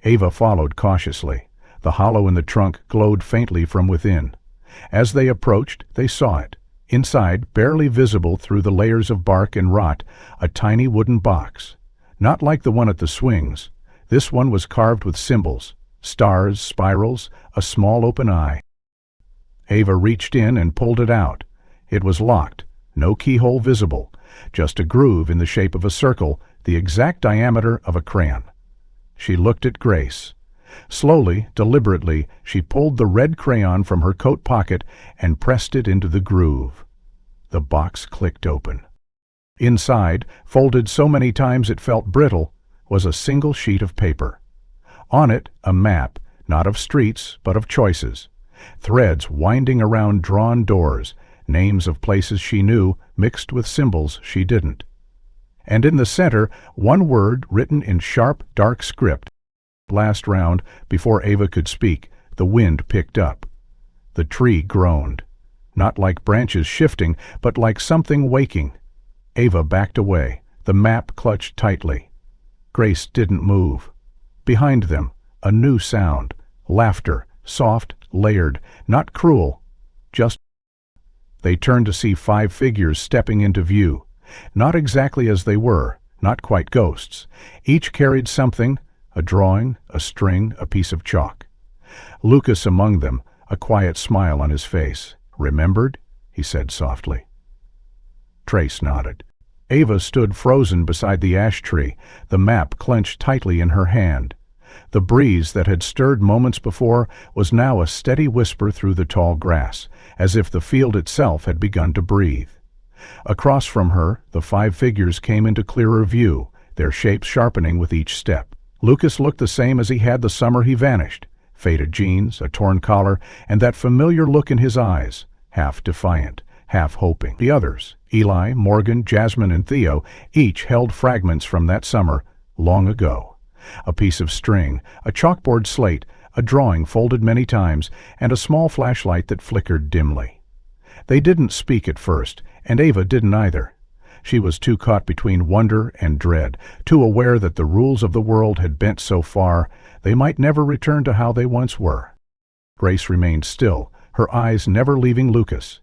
Ava followed cautiously. The hollow in the trunk glowed faintly from within. As they approached, they saw it. Inside, barely visible through the layers of bark and rot, a tiny wooden box. Not like the one at the swings. This one was carved with symbols, stars, spirals, a small open eye. Ava reached in and pulled it out. It was locked, no keyhole visible, just a groove in the shape of a circle, the exact diameter of a crayon. She looked at Grace. Slowly, deliberately, she pulled the red crayon from her coat pocket and pressed it into the groove. The box clicked open. Inside, folded so many times it felt brittle, was a single sheet of paper. On it, a map, not of streets, but of choices. Threads winding around drawn doors, names of places she knew mixed with symbols she didn't. And in the center, one word written in sharp, dark script. Last round, before Ava could speak, the wind picked up. The tree groaned. Not like branches shifting, but like something waking. Ava backed away, the map clutched tightly. Grace didn't move. Behind them, a new sound. Laughter, soft, layered, not cruel, just. They turned to see 5 figures stepping into view. Not exactly as they were, not quite ghosts. Each carried something, a drawing, a string, a piece of chalk. Lucas among them, a quiet smile on his face. "Remembered?" he said softly. Trace nodded. Ava stood frozen beside the ash tree, the map clenched tightly in her hand. The breeze that had stirred moments before was now a steady whisper through the tall grass, as if the field itself had begun to breathe. Across from her, the 5 figures came into clearer view, their shapes sharpening with each step. Lucas looked the same as he had the summer he vanished. Faded jeans, a torn collar, and that familiar look in his eyes, half defiant, half hoping. The others, Eli, Morgan, Jasmine, and Theo, each held fragments from that summer, long ago. A piece of string, a chalkboard slate, a drawing folded many times, and a small flashlight that flickered dimly. They didn't speak at first, and Ava didn't either. She was too caught between wonder and dread, too aware that the rules of the world had bent so far they might never return to how they once were. Grace remained still, her eyes never leaving Lucas.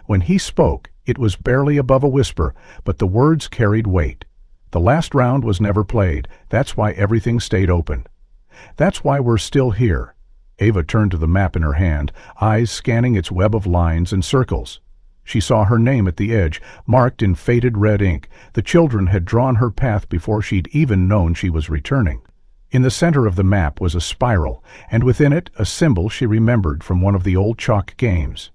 When he spoke, it was barely above a whisper, but the words carried weight. The last round was never played. That's why everything stayed open. That's why we're still here. Ava turned to the map in her hand, eyes scanning its web of lines and circles. She saw her name at the edge, marked in faded red ink. The children had drawn her path before she'd even known she was returning. In the center of the map was a spiral, and within it a symbol she remembered from one of the old chalk games.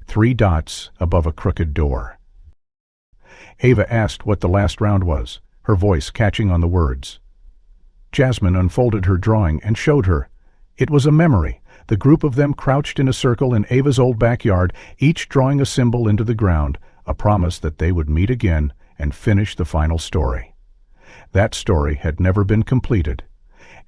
3 dots above a crooked door. Ava asked what the last round was, her voice catching on the words. Jasmine unfolded her drawing and showed her. It was a memory. The group of them crouched in a circle in Ava's old backyard, each drawing a symbol into the ground, a promise that they would meet again and finish the final story. That story had never been completed.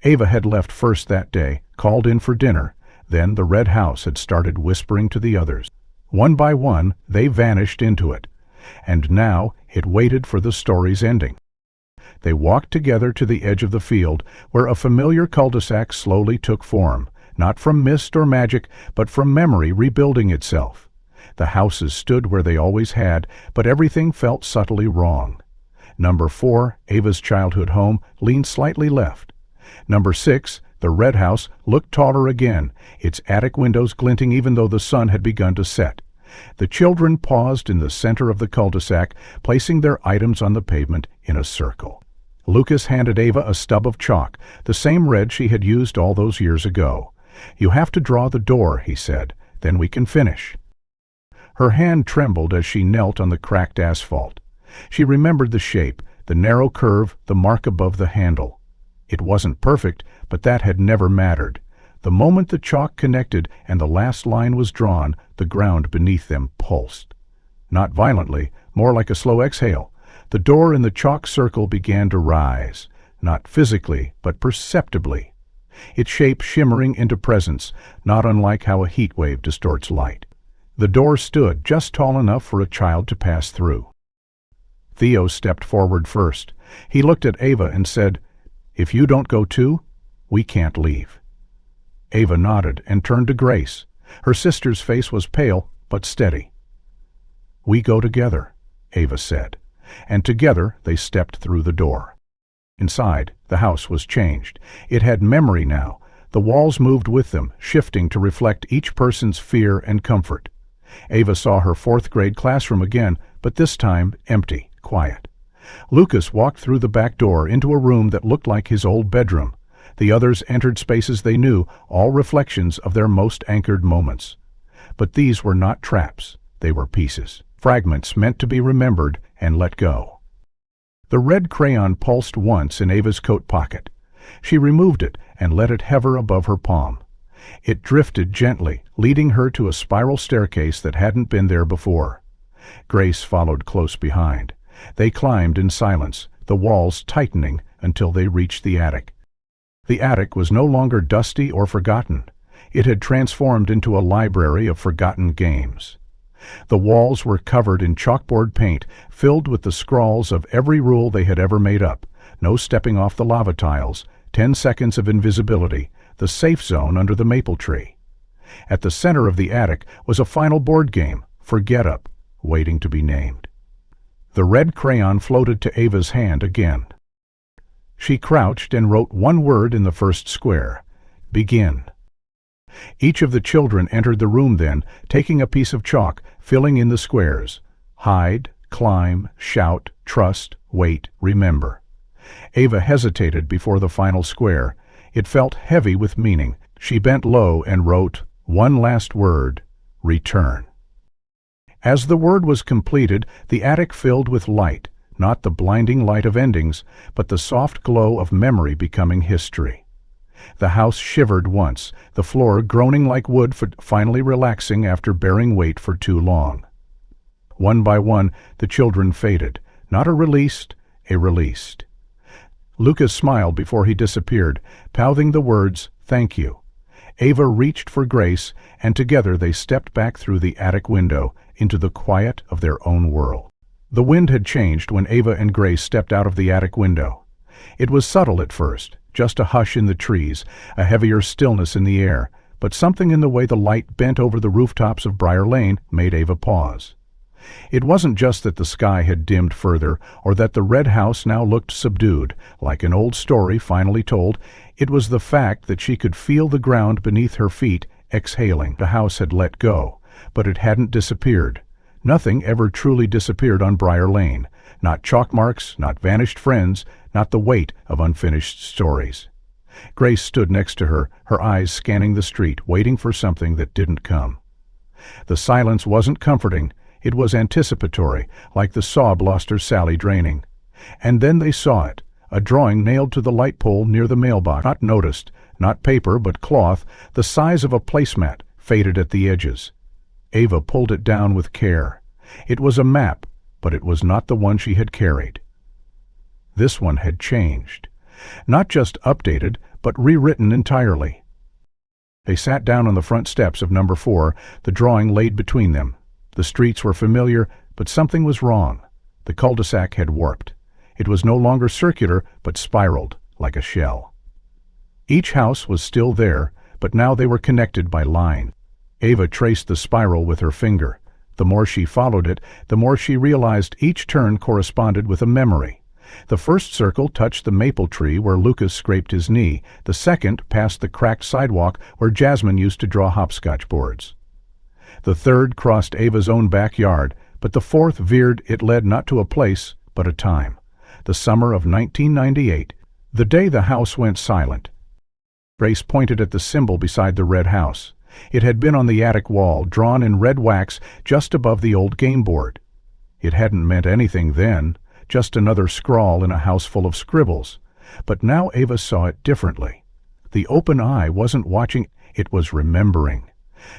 Ava had left first that day, called in for dinner. Then the red house had started whispering to the others. One by one, they vanished into it. And now it waited for the story's ending. They walked together to the edge of the field, where a familiar cul-de-sac slowly took form, not from mist or magic, but from memory rebuilding itself. The houses stood where they always had, but everything felt subtly wrong. Number 4, Ava's childhood home, leaned slightly left. Number 6, The red house looked taller again, its attic windows glinting even though the sun had begun to set. The children paused in the center of the cul-de-sac, placing their items on the pavement in a circle. Lucas handed Ava a stub of chalk, the same red she had used all those years ago. "You have to draw the door," he said. "Then we can finish." Her hand trembled as she knelt on the cracked asphalt. She remembered the shape, the narrow curve, the mark above the handle. It wasn't perfect, but that had never mattered. The moment the chalk connected and the last line was drawn, the ground beneath them pulsed. Not violently, more like a slow exhale. The door in the chalk circle began to rise, not physically, but perceptibly. Its shape shimmering into presence, not unlike how a heat wave distorts light. The door stood just tall enough for a child to pass through. Theo stepped forward first. He looked at Ava and said, "If you don't go too, we can't leave." Ava nodded and turned to Grace. Her sister's face was pale, but steady. "We go together," Ava said, and together they stepped through the door. Inside, the house was changed. It had memory now. The walls moved with them, shifting to reflect each person's fear and comfort. Ava saw her fourth-grade classroom again, but this time empty, quiet. Lucas walked through the back door into a room that looked like his old bedroom. The others entered spaces they knew, all reflections of their most anchored moments. But these were not traps. They were pieces, fragments meant to be remembered and let go. The red crayon pulsed once in Ava's coat pocket. She removed it and let it hover above her palm. It drifted gently, leading her to a spiral staircase that hadn't been there before. Grace followed close behind. They climbed in silence, the walls tightening until they reached the attic. The attic was no longer dusty or forgotten. It had transformed into a library of forgotten games. The walls were covered in chalkboard paint, filled with the scrawls of every rule they had ever made up. No stepping off the lava tiles, 10 seconds of invisibility, the safe zone under the maple tree. At the center of the attic was a final board game, Forget Up, waiting to be named. The red crayon floated to Ava's hand again. She crouched and wrote one word in the first square, Begin. Each of the children entered the room then, taking a piece of chalk, filling in the squares. Hide, climb, shout, trust, wait, remember. Ava hesitated before the final square. It felt heavy with meaning. She bent low and wrote one last word, Return. As the word was completed, the attic filled with light, not the blinding light of endings, but the soft glow of memory becoming history. The house shivered once, the floor groaning like wood finally relaxing after bearing weight for too long. One by one, the children faded, not a released, a released. Lucas smiled before he disappeared, mouthing the words, Thank you. Ava reached for Grace, and together they stepped back through the attic window into the quiet of their own world. The wind had changed when Ava and Grace stepped out of the attic window. It was subtle at first, just a hush in the trees, a heavier stillness in the air, but something in the way the light bent over the rooftops of Briar Lane made Ava pause. It wasn't just that the sky had dimmed further, or that the red house now looked subdued, like an old story finally told. It was the fact that she could feel the ground beneath her feet exhaling. The house had let go, but it hadn't disappeared. Nothing ever truly disappeared on Briar Lane. Not chalk marks, not vanished friends, not the weight of unfinished stories. Grace stood next to her, her eyes scanning the street, waiting for something that didn't come. The silence wasn't comforting. It was anticipatory, like the saw-blaster Sally draining. And then they saw it, a drawing nailed to the light pole near the mailbox. Not noticed, not paper but cloth, the size of a placemat, faded at the edges. Ava pulled it down with care. It was a map, but it was not the one she had carried. This one had changed. Not just updated, but rewritten entirely. They sat down on the front steps of number 4, the drawing laid between them. The streets were familiar, but something was wrong. The cul-de-sac had warped. It was no longer circular, but spiraled, like a shell. Each house was still there, but now they were connected by line. Ava traced the spiral with her finger. The more she followed it, the more she realized each turn corresponded with a memory. The first circle touched the maple tree where Lucas scraped his knee. The second passed the cracked sidewalk where Jasmine used to draw hopscotch boards. The third crossed Ava's own backyard, but the fourth veered. It led not to a place, but a time. The summer of 1998, the day the house went silent. Grace pointed at the symbol beside the red house. It had been on the attic wall, drawn in red wax just above the old game board. It hadn't meant anything then, just another scrawl in a house full of scribbles. But now Ava saw it differently. The open eye wasn't watching, it was remembering.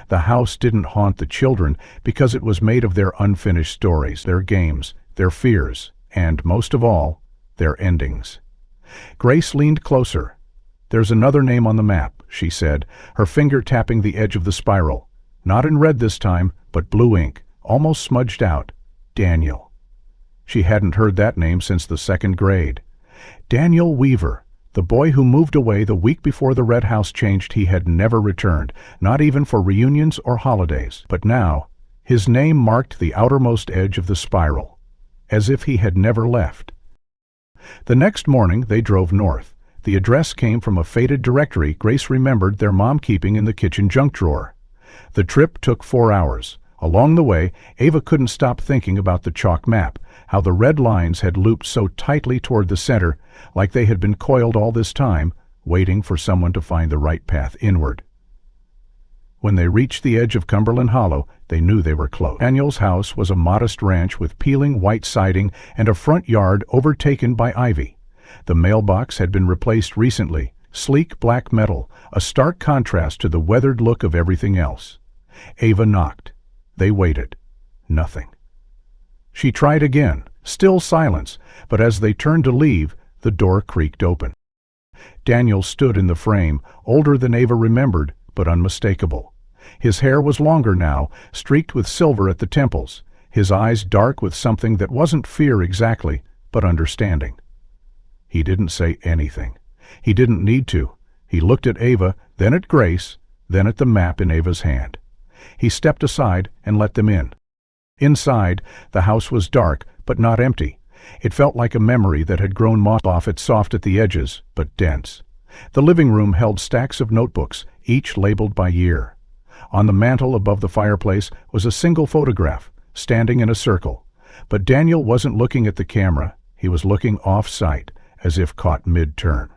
The house didn't haunt the children because it was made of their unfinished stories, their games, their fears, and, most of all, their endings. Grace leaned closer. "There's another name on the map," she said, her finger tapping the edge of the spiral. Not in red this time, but blue ink, almost smudged out. Daniel. She hadn't heard that name since the second grade. Daniel Weaver, the boy who moved away the week before the red house changed. He had never returned, not even for reunions or holidays. But now, his name marked the outermost edge of the spiral, as if he had never left. The next morning they drove north. The address came from a faded directory Grace remembered their mom keeping in the kitchen junk drawer. The trip took 4 hours. Along the way, Ava couldn't stop thinking about the chalk map, how the red lines had looped so tightly toward the center, like they had been coiled all this time, waiting for someone to find the right path inward. When they reached the edge of Cumberland Hollow, they knew they were close. Daniel's house was a modest ranch with peeling white siding and a front yard overtaken by ivy. The mailbox had been replaced recently, sleek black metal, a stark contrast to the weathered look of everything else. Ava knocked. They waited. Nothing. She tried again, still silence, but as they turned to leave, the door creaked open. Daniel stood in the frame, older than Ava remembered, but unmistakable. His hair was longer now, streaked with silver at the temples, his eyes dark with something that wasn't fear exactly, but understanding. He didn't say anything. He didn't need to. He looked at Ava, then at Grace, then at the map in Ava's hand. He stepped aside and let them in. Inside, the house was dark, but not empty. It felt like a memory that had grown moss off it, soft at the edges, but dense. The living room held stacks of notebooks, each labeled by year. On the mantel above the fireplace was a single photograph, standing in a circle. But Daniel wasn't looking at the camera. He was looking off-site, as if caught mid-turn.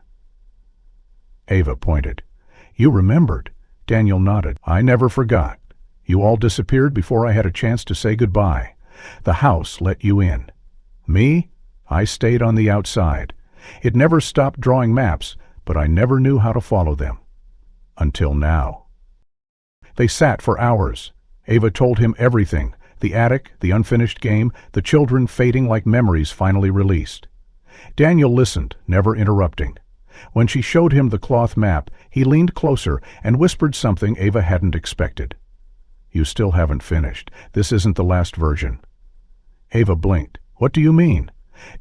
Ava pointed. "You remembered." Daniel nodded. "I never forgot. You all disappeared before I had a chance to say goodbye. The house let you in. Me? I stayed on the outside. It never stopped drawing maps, but I never knew how to follow them. Until now." They sat for hours. Ava told him everything, the attic, the unfinished game, the children fading like memories finally released. Daniel listened, never interrupting. When she showed him the cloth map, he leaned closer and whispered something Ava hadn't expected. "You still haven't finished. This isn't the last version." Ava blinked. "What do you mean?"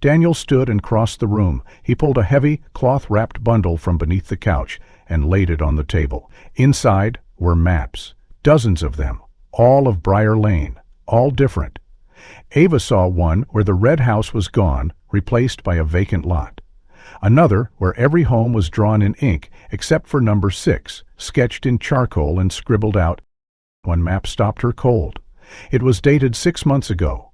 Daniel stood and crossed the room. He pulled a heavy, cloth-wrapped bundle from beneath the couch and laid it on the table. Inside were maps, dozens of them, all of Briar Lane, all different. Ava saw one where the red house was gone, replaced by a vacant lot. Another where every home was drawn in ink except for number 6, sketched in charcoal and scribbled out. One map stopped her cold. It was dated 6 months ago.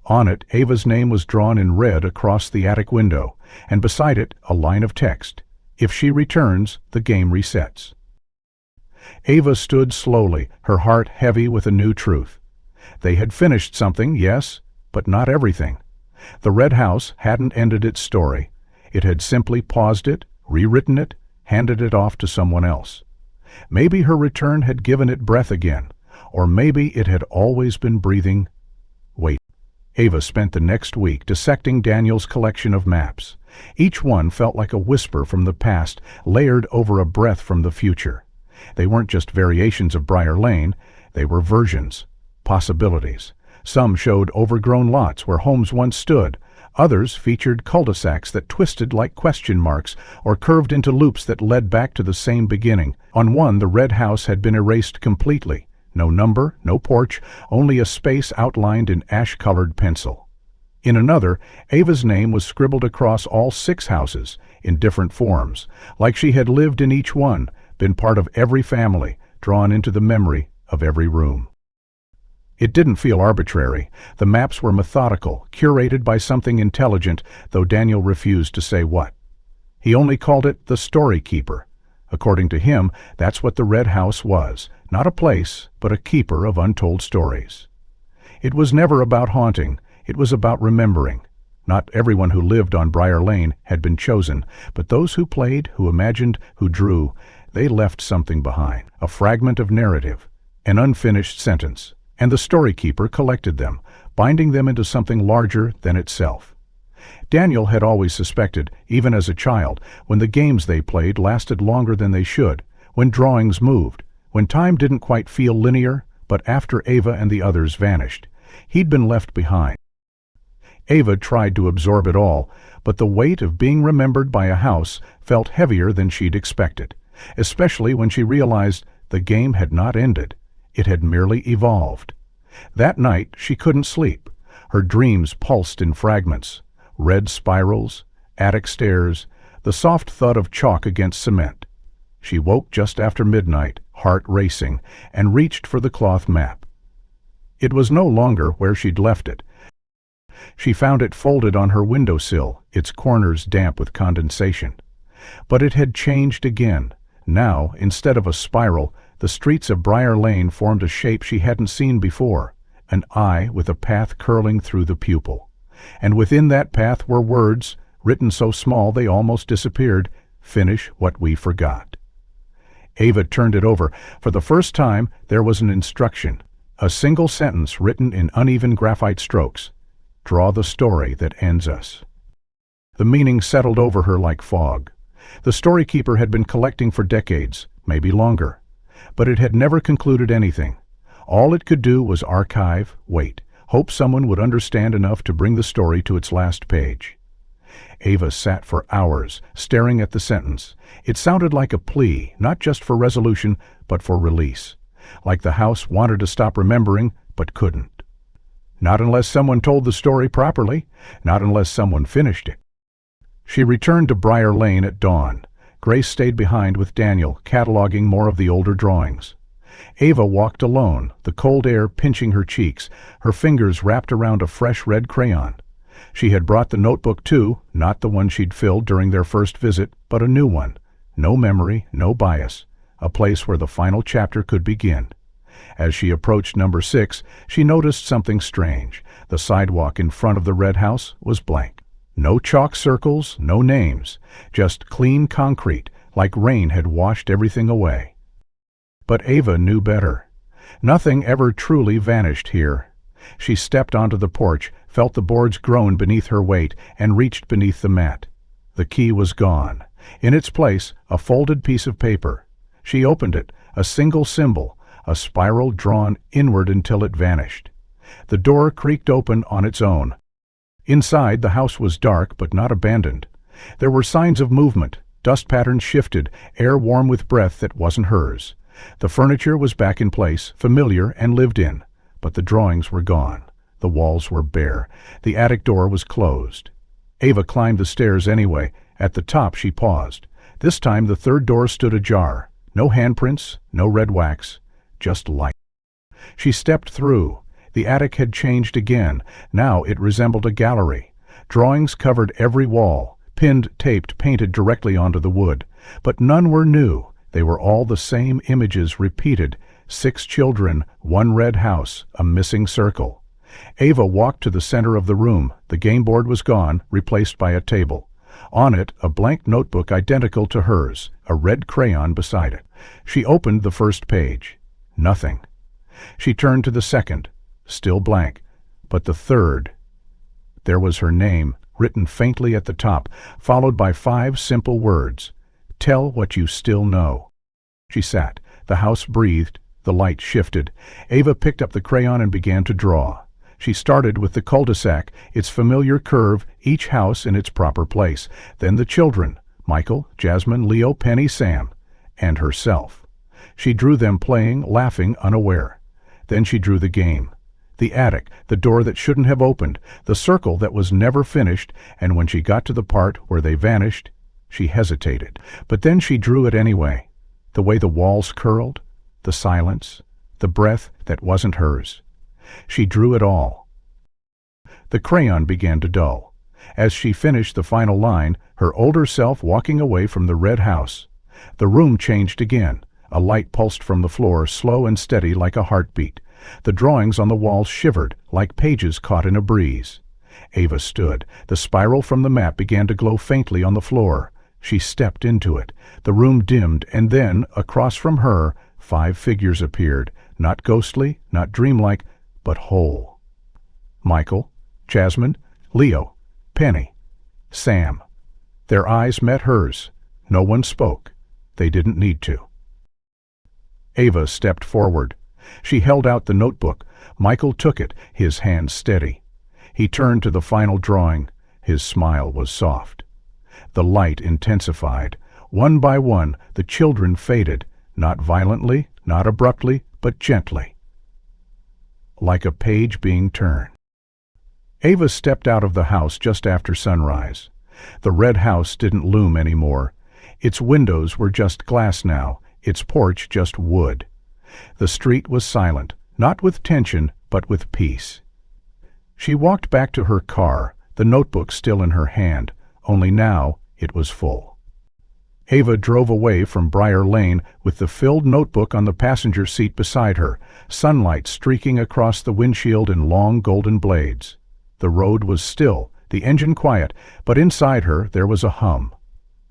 On it, Ava's name was drawn in red across the attic window, and beside it, a line of text. "If she returns, the game resets." Ava stood slowly, her heart heavy with a new truth. They had finished something, yes, but not everything. The red house hadn't ended its story. It had simply paused it, rewritten it, handed it off to someone else. Maybe her return had given it breath again, or maybe it had always been breathing. Wait. Ava spent the next week dissecting Daniel's collection of maps. Each one felt like a whisper from the past, layered over a breath from the future. They weren't just variations of Briar Lane, they were versions, possibilities. Some showed overgrown lots where homes once stood. Others featured cul-de-sacs that twisted like question marks or curved into loops that led back to the same beginning. On one, the red house had been erased completely. No number, no porch, only a space outlined in ash-colored pencil. In another, Ava's name was scribbled across all 6 houses, in different forms, like she had lived in each one, been part of every family, drawn into the memory of every room. It didn't feel arbitrary. The maps were methodical, curated by something intelligent, though Daniel refused to say what. He only called it the Story Keeper. According to him, that's what the Red House was, not a place, but a keeper of untold stories. It was never about haunting, it was about remembering. Not everyone who lived on Briar Lane had been chosen, but those who played, who imagined, who drew, they left something behind, a fragment of narrative, an unfinished sentence, and the Story Keeper collected them, binding them into something larger than itself. Daniel had always suspected, even as a child, when the games they played lasted longer than they should, when drawings moved, when time didn't quite feel linear, but after Ava and the others vanished, he'd been left behind. Ava tried to absorb it all, but the weight of being remembered by a house felt heavier than she'd expected, especially when she realized the game had not ended. It had merely evolved. That night she couldn't sleep. Her dreams pulsed in fragments. Red spirals, attic stairs, the soft thud of chalk against cement. She woke just after midnight, heart racing, and reached for the cloth map. It was no longer where she'd left it. She found it folded on her windowsill, its corners damp with condensation. But it had changed again. Now, instead of a spiral, the streets of Briar Lane formed a shape she hadn't seen before, an eye with a path curling through the pupil. And within that path were words, written so small they almost disappeared, "Finish what we forgot." Ava turned it over. For the first time, there was an instruction, a single sentence written in uneven graphite strokes. "Draw the story that ends us." The meaning settled over her like fog. The Story Keeper had been collecting for decades, maybe longer. But it had never concluded anything. All it could do was archive, wait, hope someone would understand enough to bring the story to its last page. Ava sat for hours, staring at the sentence. It sounded like a plea, not just for resolution, but for release. Like the house wanted to stop remembering, but couldn't. Not unless someone told the story properly, not unless someone finished it. She returned to Briar Lane at dawn. Grace stayed behind with Daniel, cataloging more of the older drawings. Ava walked alone, the cold air pinching her cheeks, her fingers wrapped around a fresh red crayon. She had brought the notebook too, not the one she'd filled during their first visit, but a new one. No memory, no bias, a place where the final chapter could begin. As she approached number 6, she noticed something strange. The sidewalk in front of the red house was blank. No chalk circles, no names, just clean concrete, like rain had washed everything away. But Ava knew better. Nothing ever truly vanished here. She stepped onto the porch, felt the boards groan beneath her weight, and reached beneath the mat. The key was gone. In its place, a folded piece of paper. She opened it, a single symbol, a spiral drawn inward until it vanished. The door creaked open on its own. Inside, the house was dark but not abandoned. There were signs of movement. Dust patterns shifted, air warm with breath that wasn't hers. The furniture was back in place, familiar and lived in, but the drawings were gone. The walls were bare. The attic door was closed. Ava climbed the stairs anyway. At the top she paused. This time the third door stood ajar. No handprints, no red wax, just light. She stepped through. The attic had changed again. Now it resembled a gallery. Drawings covered every wall, pinned, taped, painted directly onto the wood. But none were new. They were all the same images repeated. 6 children, 1 red house, a missing circle. Ava walked to the center of the room. The game board was gone, replaced by a table. On it, a blank notebook identical to hers, a red crayon beside it. She opened the first page. Nothing. She turned to the second. Still blank. But the third. There was her name, written faintly at the top, followed by 5 simple words. Tell what you still know. She sat. The house breathed. The light shifted. Ava picked up the crayon and began to draw. She started with the cul-de-sac, its familiar curve, each house in its proper place. Then the children, Michael, Jasmine, Leo, Penny, Sam, and herself. She drew them playing, laughing, unaware. Then she drew the game. The attic, the door that shouldn't have opened, the circle that was never finished, and when she got to the part where they vanished, she hesitated. But then she drew it anyway. The way the walls curled, the silence, the breath that wasn't hers. She drew it all. The crayon began to dull. As she finished the final line, her older self walking away from the red house. The room changed again. A light pulsed from the floor, slow and steady like a heartbeat. The drawings on the walls shivered, like pages caught in a breeze. Ava stood. The spiral from the map began to glow faintly on the floor. She stepped into it. The room dimmed, and then, across from her, 5 figures appeared, not ghostly, not dreamlike, but whole. Michael, Jasmine, Leo, Penny, Sam. Their eyes met hers. No one spoke. They didn't need to. Ava stepped forward. She held out the notebook. Michael took it, his hand steady. He turned to the final drawing. His smile was soft. The light intensified. One by one, the children faded, not violently, not abruptly, but gently. Like a page being turned. Ava stepped out of the house just after sunrise. The red house didn't loom anymore. Its windows were just glass now, its porch just wood. The street was silent, not with tension, but with peace. She walked back to her car, the notebook still in her hand, only now it was full. Ava drove away from Briar Lane with the filled notebook on the passenger seat beside her, sunlight streaking across the windshield in long golden blades. The road was still, the engine quiet, but inside her there was a hum.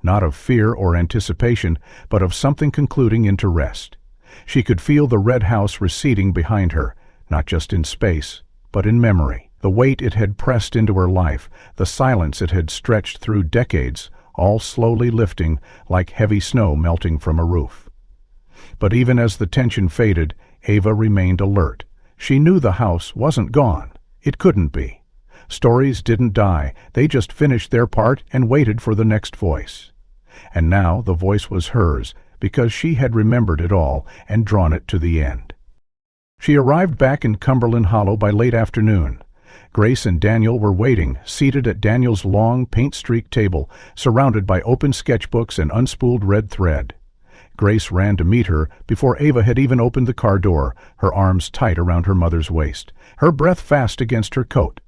Not of fear or anticipation, but of something concluding into rest. She could feel the red house receding behind her, not just in space, but in memory. The weight it had pressed into her life, the silence it had stretched through decades, all slowly lifting like heavy snow melting from a roof. But even as the tension faded, Ava remained alert. She knew the house wasn't gone. It couldn't be. Stories didn't die, they just finished their part and waited for the next voice. And now the voice was hers, because she had remembered it all and drawn it to the end. She arrived back in Cumberland Hollow by late afternoon. Grace and Daniel were waiting, seated at Daniel's long, paint-streaked table, surrounded by open sketchbooks and unspooled red thread. Grace ran to meet her before Ava had even opened the car door, her arms tight around her mother's waist, her breath fast against her coat.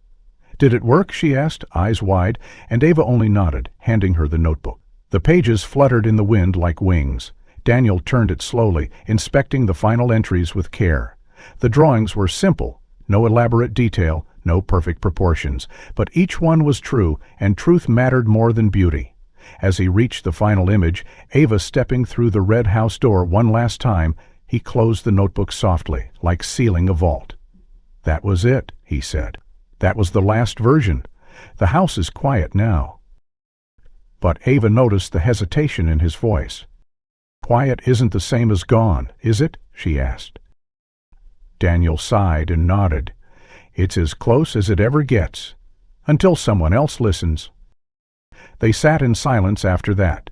"Did it work?" she asked, eyes wide, and Ava only nodded, handing her the notebook. The pages fluttered in the wind like wings. Daniel turned it slowly, inspecting the final entries with care. The drawings were simple, no elaborate detail, no perfect proportions, but each one was true, and truth mattered more than beauty. As he reached the final image, Ava stepping through the red house door one last time, he closed the notebook softly, like sealing a vault. "That was it," he said. "That was the last version. The house is quiet now." But Ava noticed the hesitation in his voice. "Quiet isn't the same as gone, is it?" she asked. Daniel sighed and nodded. "It's as close as it ever gets, until someone else listens." They sat in silence after that.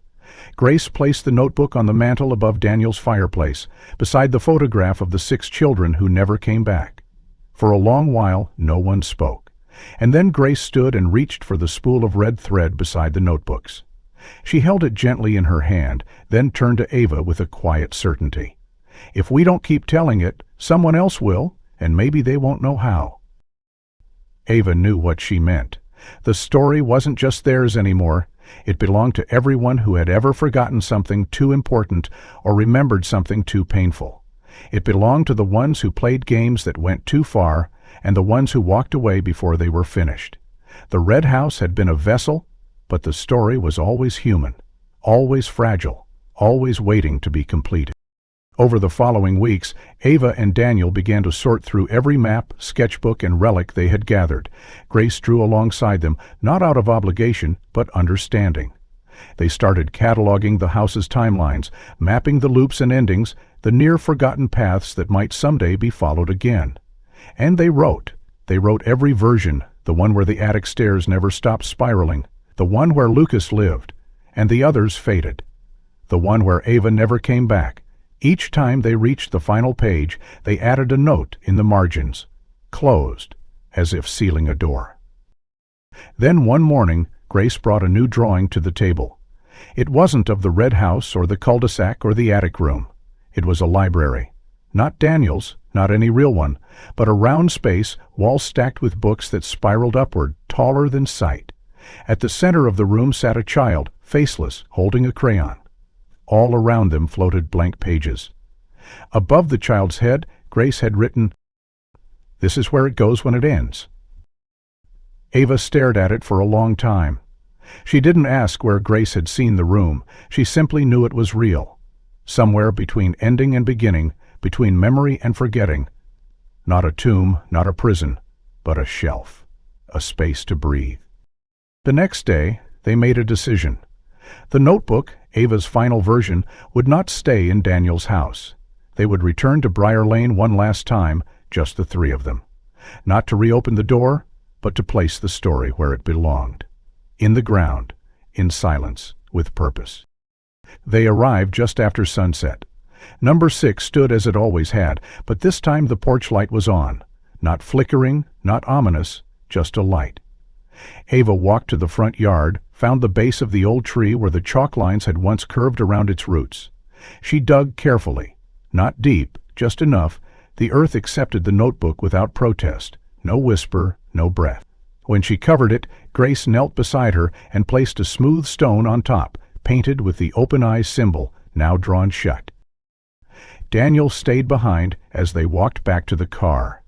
Grace placed the notebook on the mantel above Daniel's fireplace, beside the photograph of the 6 children who never came back. For a long while, no one spoke. And then Grace stood and reached for the spool of red thread beside the notebooks. She held it gently in her hand, then turned to Ava with a quiet certainty. "If we don't keep telling it, someone else will, and maybe they won't know how." Ava knew what she meant. The story wasn't just theirs anymore. It belonged to everyone who had ever forgotten something too important or remembered something too painful. It belonged to the ones who played games that went too far and the ones who walked away before they were finished. The red house had been a vessel, but the story was always human, always fragile, always waiting to be completed. Over the following weeks, Ava and Daniel began to sort through every map, sketchbook, and relic they had gathered. Grace drew alongside them, not out of obligation, but understanding. They started cataloging the house's timelines, mapping the loops and endings, the near-forgotten paths that might someday be followed again. And they wrote. They wrote every version, the one where the attic stairs never stopped spiraling, the one where Lucas lived, and the others faded, the one where Ava never came back. Each time they reached the final page, they added a note in the margins. closed, as if sealing a door. Then one morning, Grace brought a new drawing to the table. It wasn't of the red house or the cul-de-sac or the attic room. It was a library. Not Daniel's, not any real one, but a round space, walls stacked with books that spiraled upward, taller than sight. At the center of the room sat a child, faceless, holding a crayon. All around them floated blank pages. Above the child's head, Grace had written, "This is where it goes when it ends." Ava stared at it for a long time. She didn't ask where Grace had seen the room. She simply knew it was real. Somewhere between ending and beginning, between memory and forgetting. Not a tomb, not a prison, but a shelf, a space to breathe. The next day, they made a decision. The notebook, Ava's final version, would not stay in Daniel's house. They would return to Briar Lane one last time, just the three of them. Not to reopen the door, but to place the story where it belonged. In the ground, in silence, with purpose. They arrived just after sunset. Number 6 stood as it always had, but this time the porch light was on. Not flickering, not ominous, just a light. Ava walked to the front yard, found the base of the old tree where the chalk lines had once curved around its roots. She dug carefully. Not deep, just enough. The earth accepted the notebook without protest. No whisper, no breath. When she covered it, Grace knelt beside her and placed a smooth stone on top, painted with the open eyes symbol, now drawn shut. Daniel stayed behind as they walked back to the car.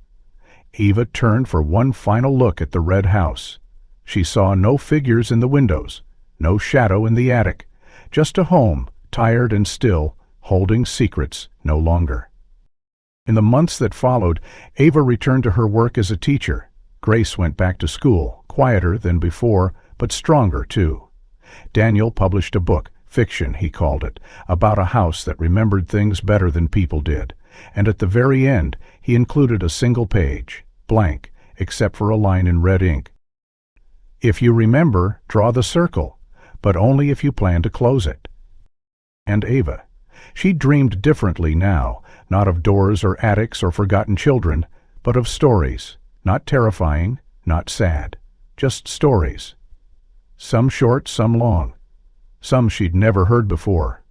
Ava turned for one final look at the red house. She saw no figures in the windows, no shadow in the attic, just a home, tired and still, holding secrets no longer. In the months that followed, Ava returned to her work as a teacher. Grace went back to school, quieter than before, but stronger too. Daniel published a book, fiction he called it, about a house that remembered things better than people did, and at the very end he included a single page, blank, except for a line in red ink. If you remember, draw the circle, but only if you plan to close it. And Ava. She dreamed differently now, not of doors or attics or forgotten children, but of stories, not terrifying, not sad, just stories. Some short, some long. Some she'd never heard before.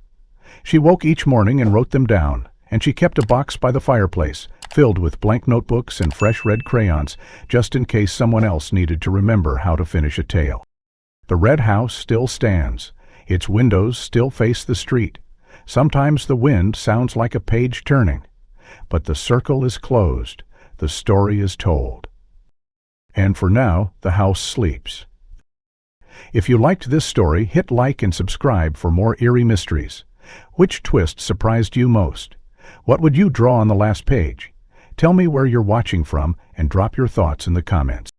She woke each morning and wrote them down, and she kept a box by the fireplace, filled with blank notebooks and fresh red crayons, just in case someone else needed to remember how to finish a tale. The red house still stands. Its windows still face the street. Sometimes the wind sounds like a page turning. But the circle is closed. The story is told. And for now, the house sleeps. If you liked this story, hit like and subscribe for more eerie mysteries. Which twist surprised you most? What would you draw on the last page? Tell me where you're watching from and drop your thoughts in the comments.